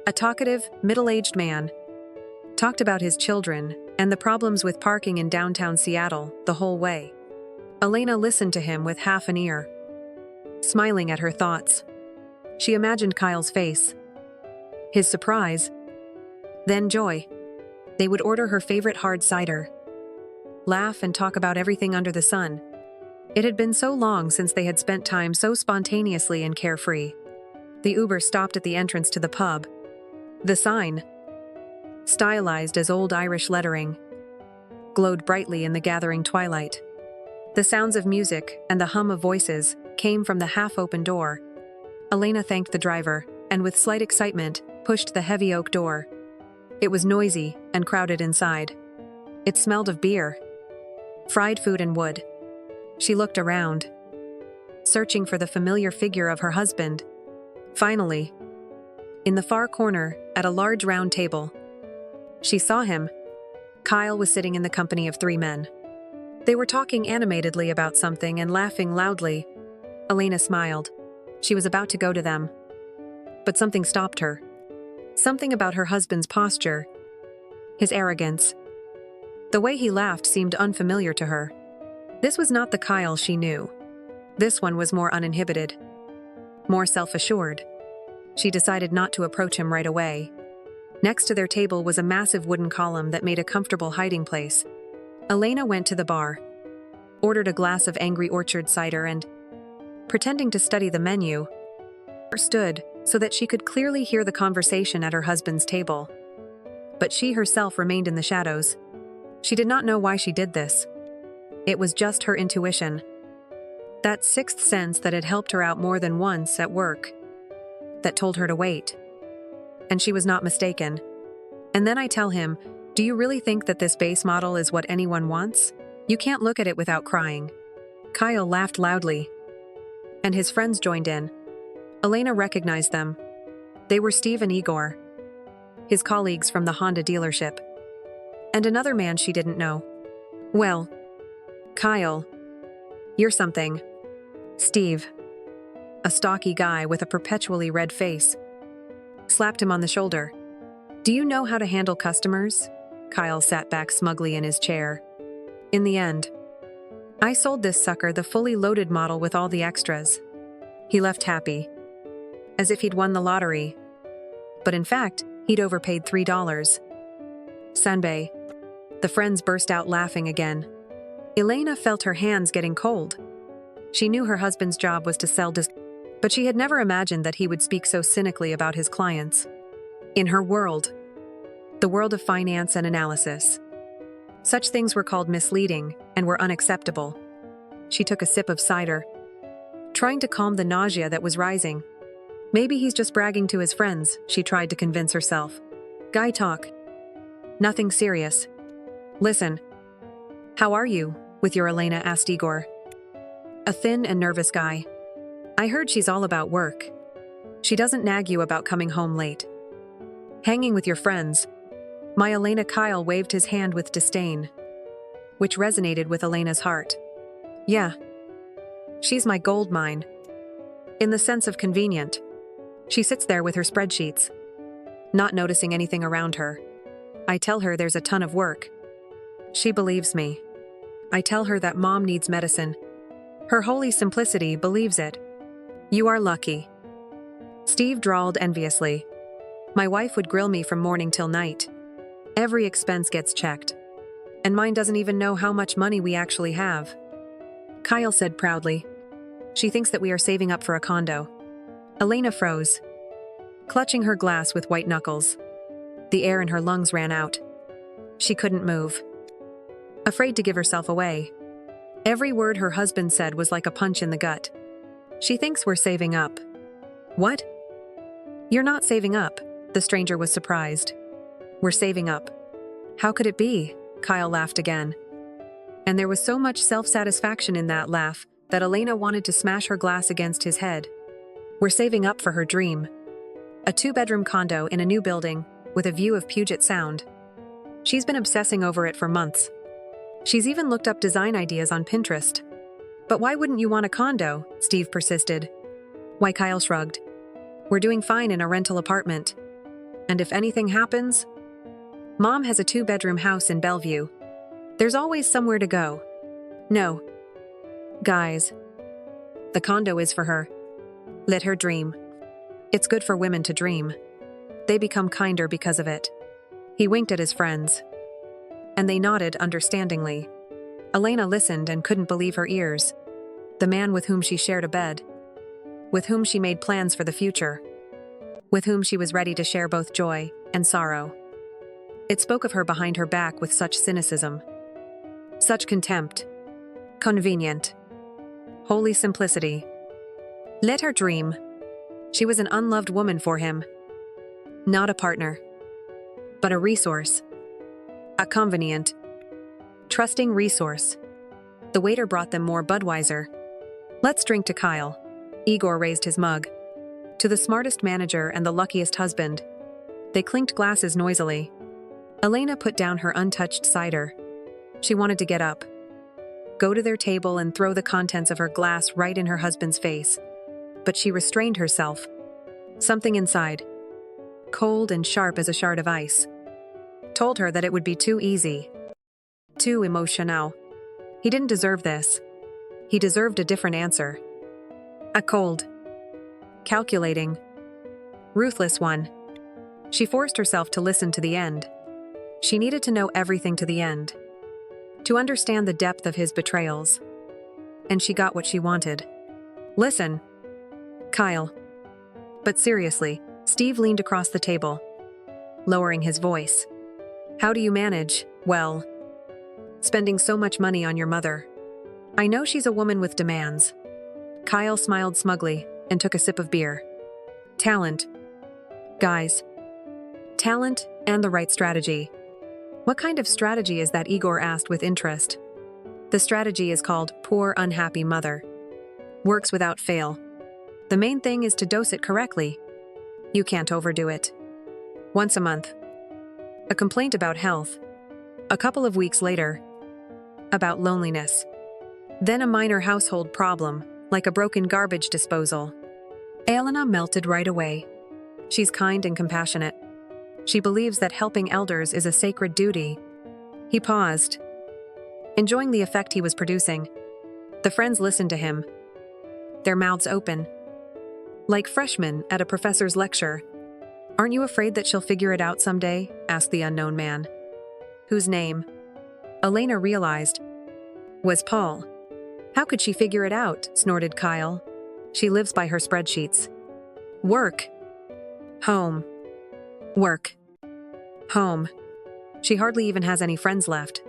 Speaker 1: a talkative, middle-aged man, talked about his children and the problems with parking in downtown Seattle the whole way. Elena listened to him with half an ear, smiling at her thoughts. She imagined Kyle's face, his surprise, then joy. They would order her favorite hard cider, laugh and talk about everything under the sun. It had been so long since they had spent time so spontaneously and carefree. The Uber stopped at the entrance to the pub. The sign, stylized as old Irish lettering, glowed brightly in the gathering twilight. The sounds of music and the hum of voices came from the half-open door. Elena thanked the driver and, with slight excitement, pushed the heavy oak door. It was noisy and crowded inside. It smelled of beer, fried food and wood. She looked around, searching for the familiar figure of her husband. Finally, in the far corner, at a large round table, she saw him. Kyle was sitting in the company of 3 men. They were talking animatedly about something and laughing loudly. Elena smiled. She was about to go to them, but something stopped her. Something about her husband's posture, his arrogance. The way he laughed seemed unfamiliar to her. This was not the Kyle she knew. This one was more uninhibited, more self-assured. She decided not to approach him right away. Next to their table was a massive wooden column that made a comfortable hiding place. Elena went to the bar, ordered a glass of Angry Orchard cider and, pretending to study the menu, stood so that she could clearly hear the conversation at her husband's table. But she herself remained in the shadows. She did not know why she did this. It was just her intuition. That sixth sense that had helped her out more than once at work, that told her to wait. And she was not mistaken. And then I tell him, "Do you really think that this base model is what anyone wants? You can't look at it without crying." Kyle laughed loudly, and his friends joined in. Elena recognized them. They were Steve and Igor, his colleagues from the Honda dealership, and another man she didn't know. "Well, Kyle, you're something." Steve, a stocky guy with a perpetually red face, slapped him on the shoulder. "Do you know how to handle customers?" Kyle sat back smugly in his chair. "In the end, I sold this sucker the fully loaded model with all the extras." He left happy, as if he'd won the lottery. But in fact, he'd overpaid $3. "Sanbei." The friends burst out laughing again. Elena felt her hands getting cold. She knew her husband's job was to sell but she had never imagined that he would speak so cynically about his clients. In her world, the world of finance and analysis, such things were called misleading and were unacceptable. She took a sip of cider, trying to calm the nausea that was rising. Maybe he's just bragging to his friends, she tried to convince herself. Guy talk. Nothing serious. "Listen, how are you with your Elena?" asked Igor, a thin and nervous guy. "I heard she's all about work. She doesn't nag you about coming home late. Hanging with your friends." My Elena. Kyle waved his hand with disdain, which resonated with Elena's heart. "Yeah. She's my gold mine. In the sense of convenient. She sits there with her spreadsheets, not noticing anything around her. I tell her there's a ton of work. She believes me. I tell her that mom needs medicine. Her holy simplicity believes it. You are lucky." Steve drawled enviously. "My wife would grill me from morning till night. Every expense gets checked. And mine doesn't even know how much money we actually have." Kyle said proudly, "She thinks that we are saving up for a condo." Elena froze, clutching her glass with white knuckles. The air in her lungs ran out. She couldn't move, afraid to give herself away. Every word her husband said was like a punch in the gut. "She thinks we're saving up." "What? You're not saving up," the stranger was surprised. "We're saving up." "How could it be?" Kyle laughed again. And there was so much self-satisfaction in that laugh that Elena wanted to smash her glass against his head. "We're saving up for her dream. A 2-bedroom condo in a new building with a view of Puget Sound. She's been obsessing over it for months. She's even looked up design ideas on Pinterest. But why wouldn't you want a condo? Steve persisted. Why, Kyle shrugged. We're doing fine in a rental apartment. And if anything happens, Mom has a 2-bedroom house in Bellevue. There's always somewhere to go. No. Guys. The condo is for her. Let her dream. It's good for women to dream. They become kinder because of it. He winked at his friends. And they nodded understandingly. Elena listened and couldn't believe her ears. The man with whom she shared a bed. With whom she made plans for the future. With whom she was ready to share both joy and sorrow. It spoke of her behind her back with such cynicism. Such contempt. Convenient. Holy simplicity. Let her dream. She was an unloved woman for him. Not a partner. But a resource. A convenient, trusting resource. The waiter brought them more Budweiser. Let's drink to Kyle. Igor raised his mug. To the smartest manager and the luckiest husband. They clinked glasses noisily. Elena put down her untouched cider. She wanted to get up, go to their table and throw the contents of her glass right in her husband's face. But she restrained herself. Something inside, cold and sharp as a shard of ice, told her that it would be too easy. Too emotional. He didn't deserve this. He deserved a different answer. A cold, calculating, ruthless one. She forced herself to listen to the end. She needed to know everything to the end. To understand the depth of his betrayals. And she got what she wanted. Listen, Kyle. But seriously, Steve leaned across the table, lowering his voice. How do you manage, well, spending so much money on your mother? I know she's a woman with demands. Kyle smiled smugly and took a sip of beer. Talent. Guys. Talent and the right strategy. What kind of strategy is that? Igor asked with interest. The strategy is called Poor Unhappy Mother. Works without fail. The main thing is to dose it correctly. You can't overdo it. Once a month. A complaint about health. A couple of weeks later. About loneliness. Then a minor household problem, like a broken garbage disposal. Elena melted right away. She's kind and compassionate. She believes that helping elders is a sacred duty. He paused, enjoying the effect he was producing. The friends listened to him, their mouths open. Like freshmen at a professor's lecture. Aren't you afraid that she'll figure it out someday? Asked the unknown man. Whose name, Elena realized, was Paul. How could she figure it out? Snorted Kyle. She lives by her spreadsheets. Work. Home. Work. Home. She hardly even has any friends left.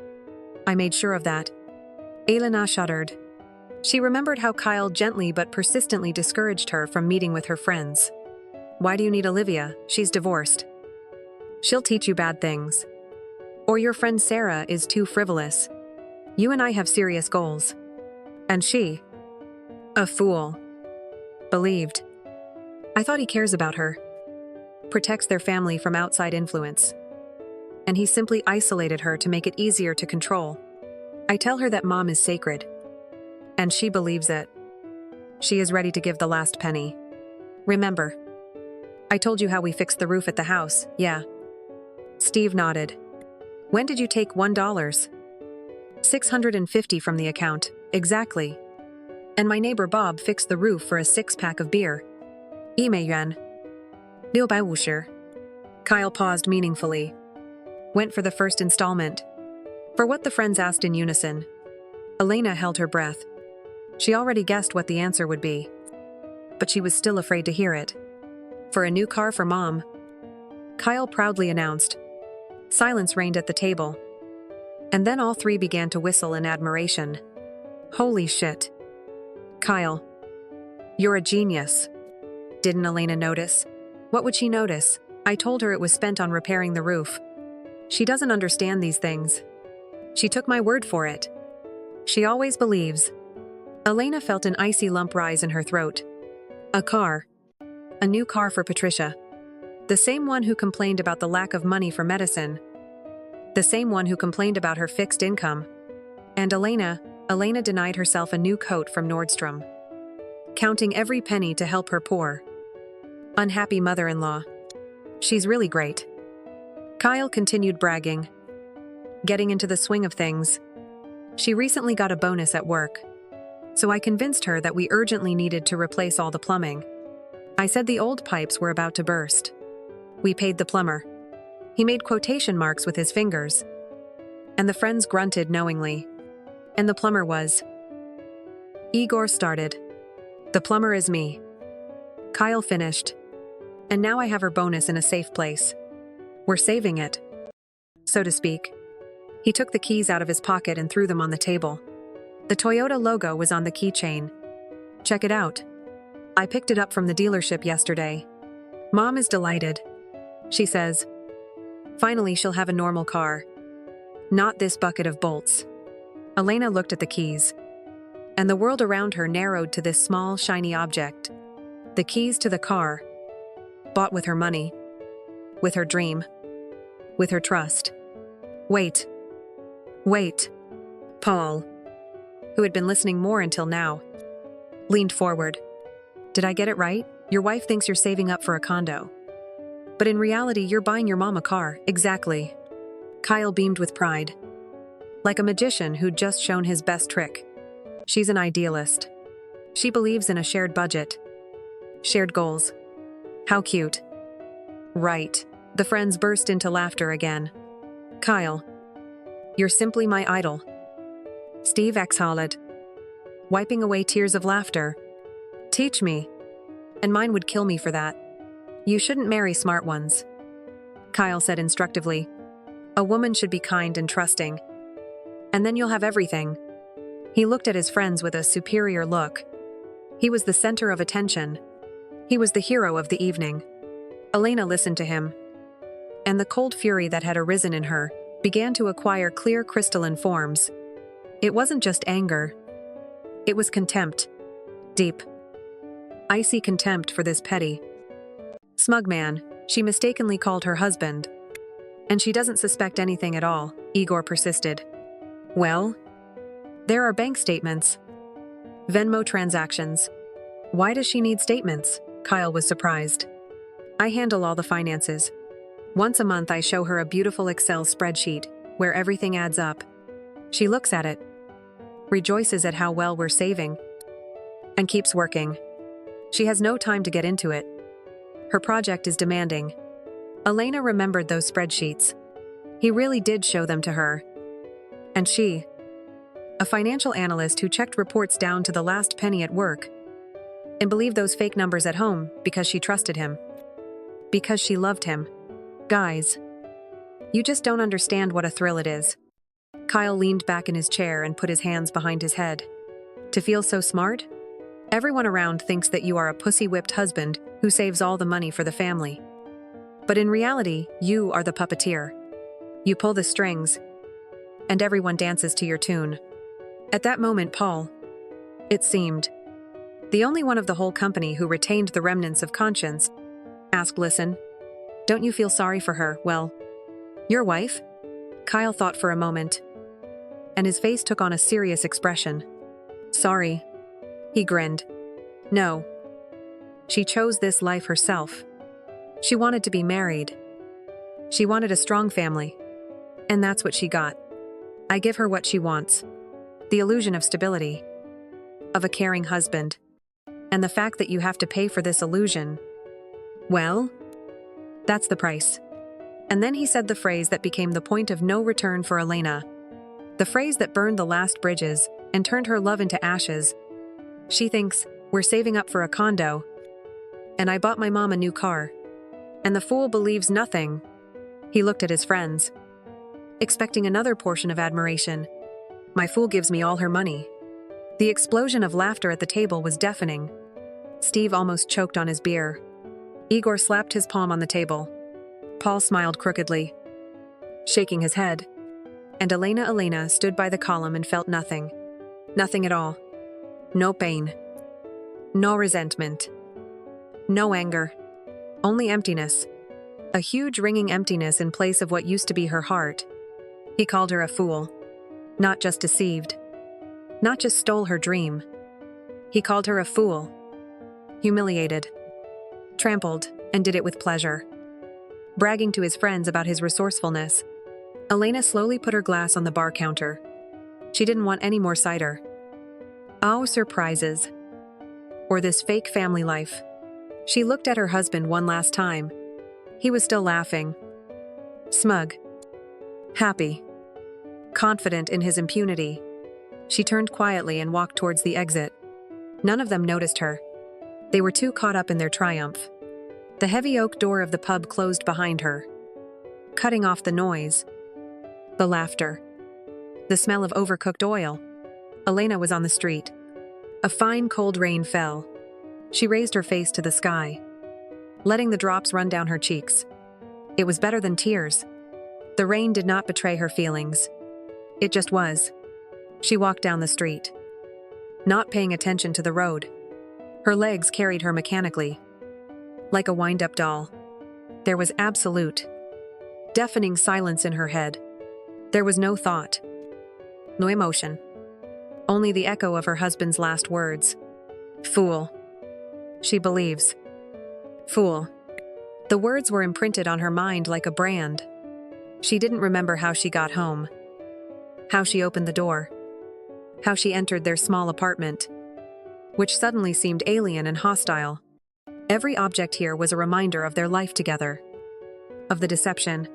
Speaker 1: I made sure of that. Elena shuddered. She remembered how Kyle gently but persistently discouraged her from meeting with her friends. Why do you need Olivia? She's divorced. She'll teach you bad things. Or your friend Sarah is too frivolous. You and I have serious goals. And she, a fool, believed. I thought he cares about her. Protects their family from outside influence. And he simply isolated her to make it easier to control. I tell her that Mom is sacred. And she believes it. She is ready to give the last penny. Remember, I told you how we fixed the roof at the house, yeah. Steve nodded. When did you take $1? $650 from the account, exactly. And my neighbor Bob fixed the roof for a 6-pack of beer. 1美元. 650. Kyle paused meaningfully. Went for the first installment. For what the friends asked in unison. Elena held her breath. She already guessed what the answer would be. But she was still afraid to hear it. For a new car for Mom. Kyle proudly announced. Silence reigned at the table. And then all three began to whistle in admiration. Holy shit. Kyle. You're a genius. Didn't Elena notice? What would she notice? I told her it was spent on repairing the roof. She doesn't understand these things. She took my word for it. She always believes. Elena felt an icy lump rise in her throat. A car. A new car for Patricia. The same one who complained about the lack of money for medicine. The same one who complained about her fixed income. And Elena denied herself a new coat from Nordstrom, counting every penny to help her poor, unhappy mother-in-law. She's really great. Kyle continued bragging, getting into the swing of things. She recently got a bonus at work, so I convinced her that we urgently needed to replace all the plumbing. I said the old pipes were about to burst. We paid the plumber. He made quotation marks with his fingers, and the friends grunted knowingly. And the plumber was. Igor started. The plumber is me. Kyle finished. And now I have her bonus in a safe place. We're saving it, so to speak. He took the keys out of his pocket and threw them on the table. The Toyota logo was on the keychain. Check it out. I picked it up from the dealership yesterday. Mom is delighted. She says, finally she'll have a normal car. Not this bucket of bolts. Elena looked at the keys, and the world around her narrowed to this small, shiny object. The keys to the car, bought with her money, with her dream, with her trust. Wait. Paul, who had been listening more until now, leaned forward. Did I get it right? Your wife thinks you're saving up for a condo. But in reality, you're buying your mom a car. Exactly. Kyle beamed with pride, like a magician who'd just shown his best trick. She's an idealist. She believes in a shared budget, shared goals. How cute. Right. The friends burst into laughter again. Kyle, you're simply my idol. Steve exhaled, wiping away tears of laughter. Teach me. And mine would kill me for that. You shouldn't marry smart ones. Kyle said instructively. A woman should be kind and trusting. And then you'll have everything. He looked at his friends with a superior look. He was the center of attention. He was the hero of the evening. Elena listened to him, and the cold fury that had arisen in her began to acquire clear crystalline forms. It wasn't just anger. It was contempt. Deep, icy contempt for this petty, smug man she mistakenly called her husband. And she doesn't suspect anything at all, Igor persisted. Well, there are bank statements, Venmo transactions. Why does she need statements? Kyle was surprised. I handle all the finances. Once a month I show her a beautiful Excel spreadsheet where everything adds up. She looks at it, rejoices at how well we're saving, and keeps working. She has no time to get into it. Her project is demanding. Elena remembered those spreadsheets. He really did show them to her. And she, a financial analyst who checked reports down to the last penny at work, and believed those fake numbers at home because she trusted him. Because she loved him. Guys, you just don't understand what a thrill it is. Kyle leaned back in his chair and put his hands behind his head. To feel so smart? Everyone around thinks that you are a pussy-whipped husband who saves all the money for the family. But in reality, you are the puppeteer. You pull the strings, and everyone dances to your tune. At that moment, Paul, it seemed, the only one of the whole company who retained the remnants of conscience, asked, listen, don't you feel sorry for her? Well, your wife? Kyle thought for a moment, and his face took on a serious expression. Sorry. He grinned. No. She chose this life herself. She wanted to be married. She wanted a strong family. And that's what she got. I give her what she wants. The illusion of stability. Of a caring husband. And the fact that you have to pay for this illusion. Well, that's the price. And then he said the phrase that became the point of no return for Elena. The phrase that burned the last bridges and turned her love into ashes. She thinks, we're saving up for a condo. And I bought my mom a new car. And the fool believes nothing. He looked at his friends, expecting another portion of admiration. My fool gives me all her money. The explosion of laughter at the table was deafening. Steve almost choked on his beer. Igor slapped his palm on the table. Paul smiled crookedly, shaking his head. And Elena stood by the column and felt nothing. Nothing at all. No pain. No resentment. No anger. Only emptiness. A huge ringing emptiness in place of what used to be her heart. He called her a fool. Not just deceived. Not just stole her dream. He called her a fool. Humiliated. Trampled, and did it with pleasure. Bragging to his friends about his resourcefulness, Elena slowly put her glass on the bar counter. She didn't want any more cider. Oh, surprises. Or this fake family life. She looked at her husband one last time. He was still laughing. Smug. Happy. Confident in his impunity. She turned quietly and walked towards the exit. None of them noticed her. They were too caught up in their triumph. The heavy oak door of the pub closed behind her, cutting off the noise, the laughter, the smell of overcooked oil. Elena was on the street. A fine cold rain fell. She raised her face to the sky, letting the drops run down her cheeks. It was better than tears. The rain did not betray her feelings. It just was. She walked down the street, not paying attention to the road. Her legs carried her mechanically, like a wind-up doll. There was absolute, deafening silence in her head. There was no thought, no emotion, only the echo of her husband's last words. Fool. She believes. Fool. The words were imprinted on her mind like a brand. She didn't remember how she got home, how she opened the door, how she entered their small apartment, which suddenly seemed alien and hostile. Every object here was a reminder of their life together, of the deception.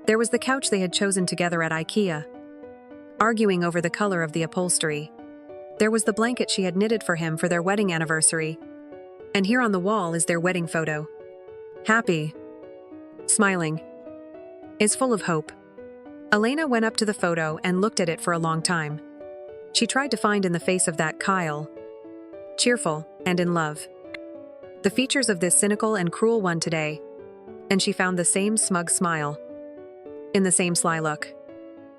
Speaker 1: There was the couch they had chosen together at IKEA, arguing over the color of the upholstery. There was the blanket she had knitted for him for their wedding anniversary. And here on the wall is their wedding photo. Happy, smiling, is full of hope. Elena went up to the photo and looked at it for a long time. She tried to find in the face of that Kyle, cheerful and in love, the features of this cynical and cruel one today, and she found the same smug smile, in the same sly look.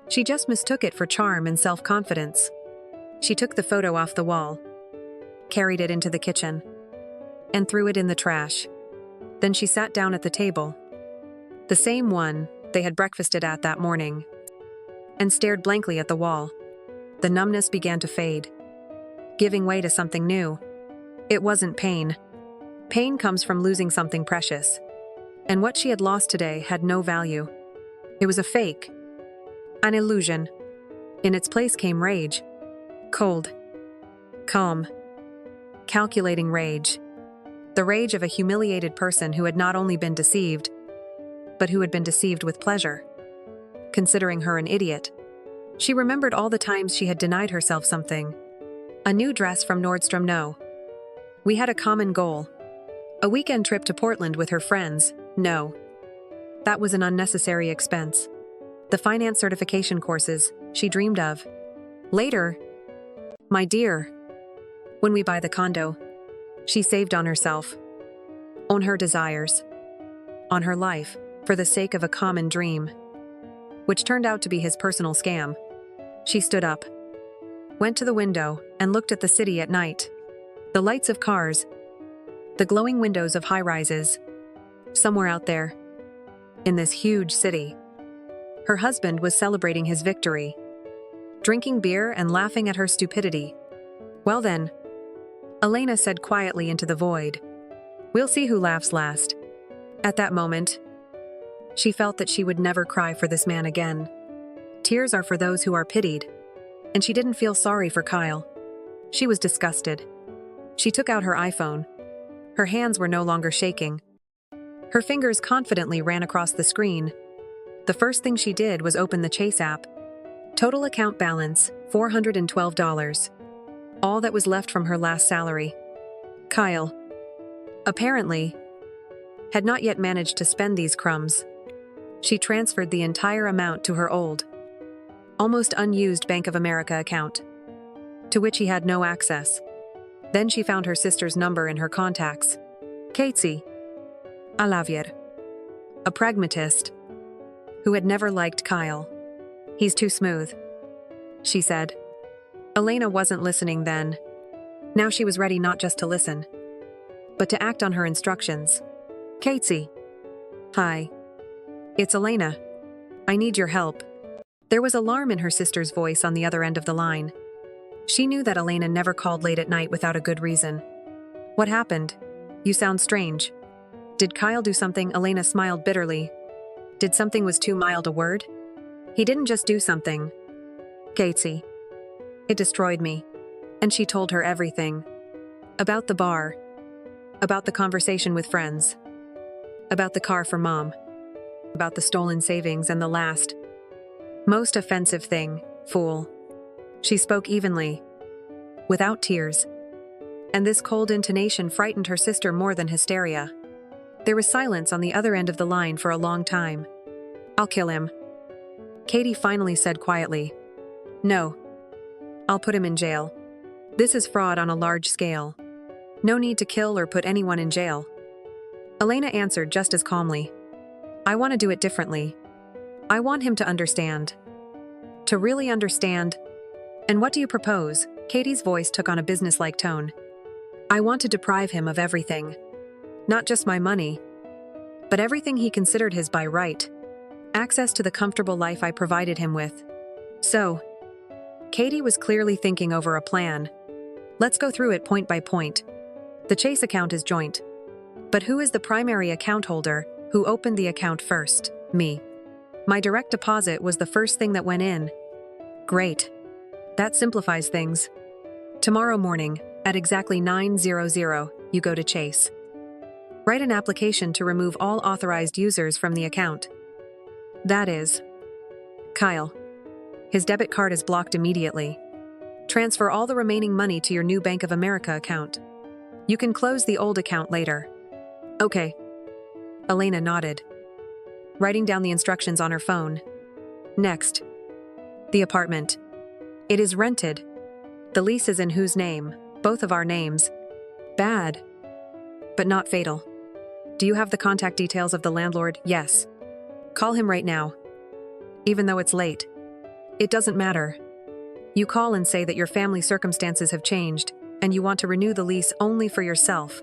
Speaker 1: She just mistook it for charm and self-confidence. She took the photo off the wall, carried it into the kitchen, and threw it in the trash. Then she sat down at the table, the same one they had breakfasted at that morning, and stared blankly at the wall. The numbness began to fade, giving way to something new. It wasn't pain. Pain comes from losing something precious, and what she had lost today had no value. It was a fake, an illusion. In its place came rage. Cold, calm, calculating rage. The rage of a humiliated person who had not only been deceived, but who had been deceived with pleasure, considering her an idiot. She remembered all the times she had denied herself something. A new dress from Nordstrom, no. We had a common goal. A weekend trip to Portland with her friends, no. That was an unnecessary expense. The finance certification courses she dreamed of. Later, my dear, when we buy the condo, she saved on herself, on her desires, on her life, for the sake of a common dream, which turned out to be his personal scam. She stood up, went to the window, and looked at the city at night. The lights of cars, the glowing windows of high-rises. Somewhere out there, in this huge city, her husband was celebrating his victory, drinking beer and laughing at her stupidity. Well then, Elena said quietly into the void, "We'll see who laughs last." At that moment, she felt that she would never cry for this man again. Tears are for those who are pitied, and she didn't feel sorry for Kyle. She was disgusted. She took out her iPhone. Her hands were no longer shaking. Her fingers confidently ran across the screen. The first thing she did was open the Chase app. Total account balance, $412. All that was left from her last salary. Kyle, apparently, had not yet managed to spend these crumbs. She transferred the entire amount to her old, almost unused Bank of America account, to which he had no access. Then she found her sister's number in her contacts. Katie, a lavier, a pragmatist, who had never liked Kyle. "He's too smooth," she said. Elena wasn't listening then. Now she was ready not just to listen, but to act on her instructions. "Katie. Hi. It's Elena. I need your help." There was alarm in her sister's voice on the other end of the line. She knew that Elena never called late at night without a good reason. What happened? You sound strange. Did Kyle do something? Elena smiled bitterly. Did something was too mild a word? He didn't just do something. Casey. It destroyed me. And she told her everything. About the bar. About the conversation with friends. About the car for mom. About the stolen savings and the last. Most offensive thing, fool. She spoke evenly. Without tears. And this cold intonation frightened her sister more than hysteria. There was silence on the other end of the line for a long time. I'll kill him. Katie finally said quietly. No. I'll put him in jail. This is fraud on a large scale. No need to kill or put anyone in jail. Elena answered just as calmly. I want to do it differently. I want him to understand. To really understand. And what do you propose? Katie's voice took on a businesslike tone. I want to deprive him of everything. Not just my money, but everything he considered his by right. Access to the comfortable life I provided him with. So, Katie was clearly thinking over a plan. Let's go through it point by point. The Chase account is joint. But who is the primary account holder? Who opened the account first? Me. My direct deposit was the first thing that went in. Great. That simplifies things. Tomorrow morning, at exactly 9:00, you go to Chase. Write an application to remove all authorized users from the account. That is Kyle. His debit card is blocked immediately. Transfer all the remaining money to your new Bank of America account. You can close the old account later. Okay. Elena nodded, writing down the instructions on her phone. Next. The apartment. It is rented. The lease is in whose name? Both of our names. Bad. But not fatal. Do you have the contact details of the landlord? Yes. Call him right now. Even though it's late. It doesn't matter. You call and say that your family circumstances have changed, and you want to renew the lease only for yourself.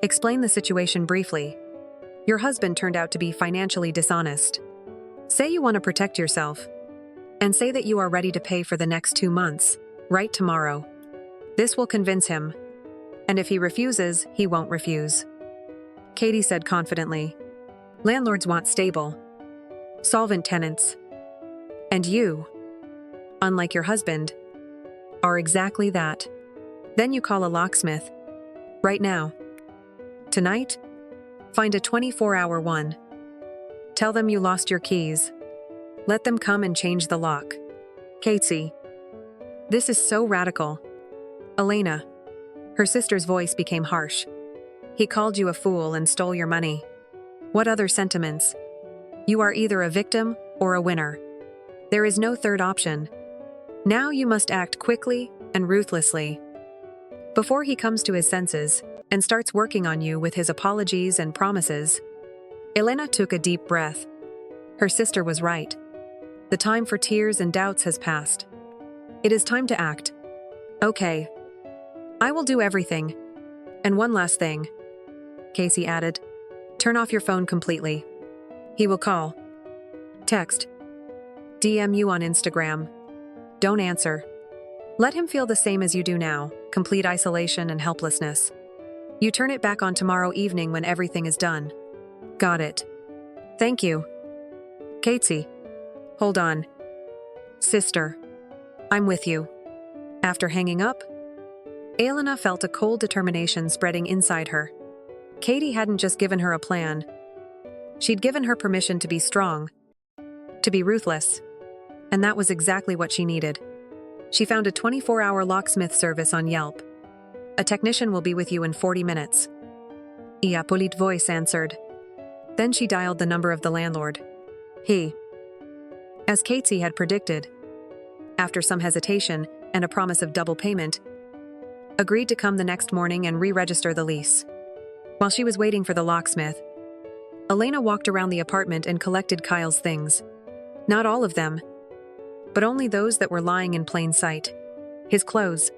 Speaker 1: Explain the situation briefly. Your husband turned out to be financially dishonest. Say you want to protect yourself. And say that you are ready to pay for the next 2 months, right tomorrow. This will convince him. And if he refuses, he won't refuse. Katie said confidently. Landlords want stable, solvent tenants. And you, unlike your husband, are exactly that. Then you call a locksmith. Right now. Tonight, find a 24-hour one. Tell them you lost your keys. Let them come and change the lock. Casey. This is so radical. Elena. Her sister's voice became harsh. He called you a fool and stole your money. What other sentiments? You are either a victim or a winner. There is no third option. Now you must act quickly and ruthlessly. Before he comes to his senses and starts working on you with his apologies and promises. Elena took a deep breath. Her sister was right. The time for tears and doubts has passed. It is time to act. Okay. I will do everything. And one last thing. Casey added. Turn off your phone completely. He will call. Text. DM you on Instagram. Don't answer. Let him feel the same as you do now, complete isolation and helplessness. You turn it back on tomorrow evening when everything is done. Got it. Thank you. Casey. Hold on. Sister. I'm with you. After hanging up, Elena felt a cold determination spreading inside her. Katie hadn't just given her a plan. She'd given her permission to be strong, to be ruthless. And that was exactly what she needed. She found a 24-hour locksmith service on Yelp. A technician will be with you in 40 minutes. A polite voice answered. Then she dialed the number of the landlord. He. As Casey had predicted, after some hesitation and a promise of double payment, agreed to come the next morning and re-register the lease. While she was waiting for the locksmith, Elena walked around the apartment and collected Kyle's things. Not all of them, but only those that were lying in plain sight. His clothes,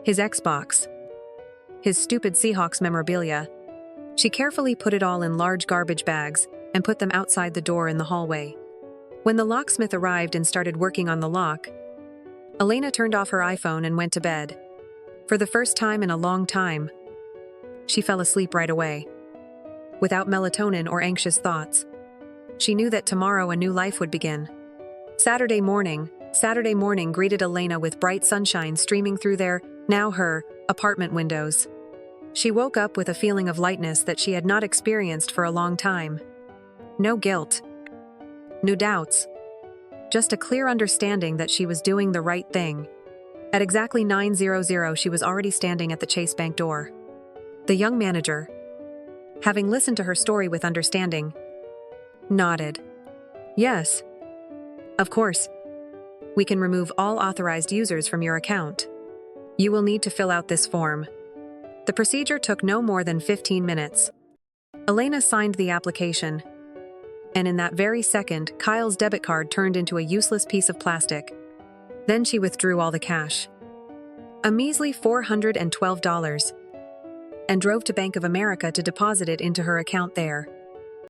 Speaker 1: his Xbox, his stupid Seahawks memorabilia. She carefully put it all in large garbage bags and put them outside the door in the hallway. When the locksmith arrived and started working on the lock, Elena turned off her iPhone and went to bed. For the first time in a long time, she fell asleep right away. Without melatonin or anxious thoughts. She knew that tomorrow a new life would begin. Saturday morning greeted Elena with bright sunshine streaming through their, now her, apartment windows. She woke up with a feeling of lightness that she had not experienced for a long time. No guilt. No doubts. Just a clear understanding that she was doing the right thing. At exactly 9:00, she was already standing at the Chase Bank door. The young manager, having listened to her story with understanding, nodded. Yes. Of course. We can remove all authorized users from your account. You will need to fill out this form. The procedure took no more than 15 minutes. Elena signed the application, and in that very second, Kyle's debit card turned into a useless piece of plastic. Then she withdrew all the cash, a measly $412, and drove to Bank of America to deposit it into her account there.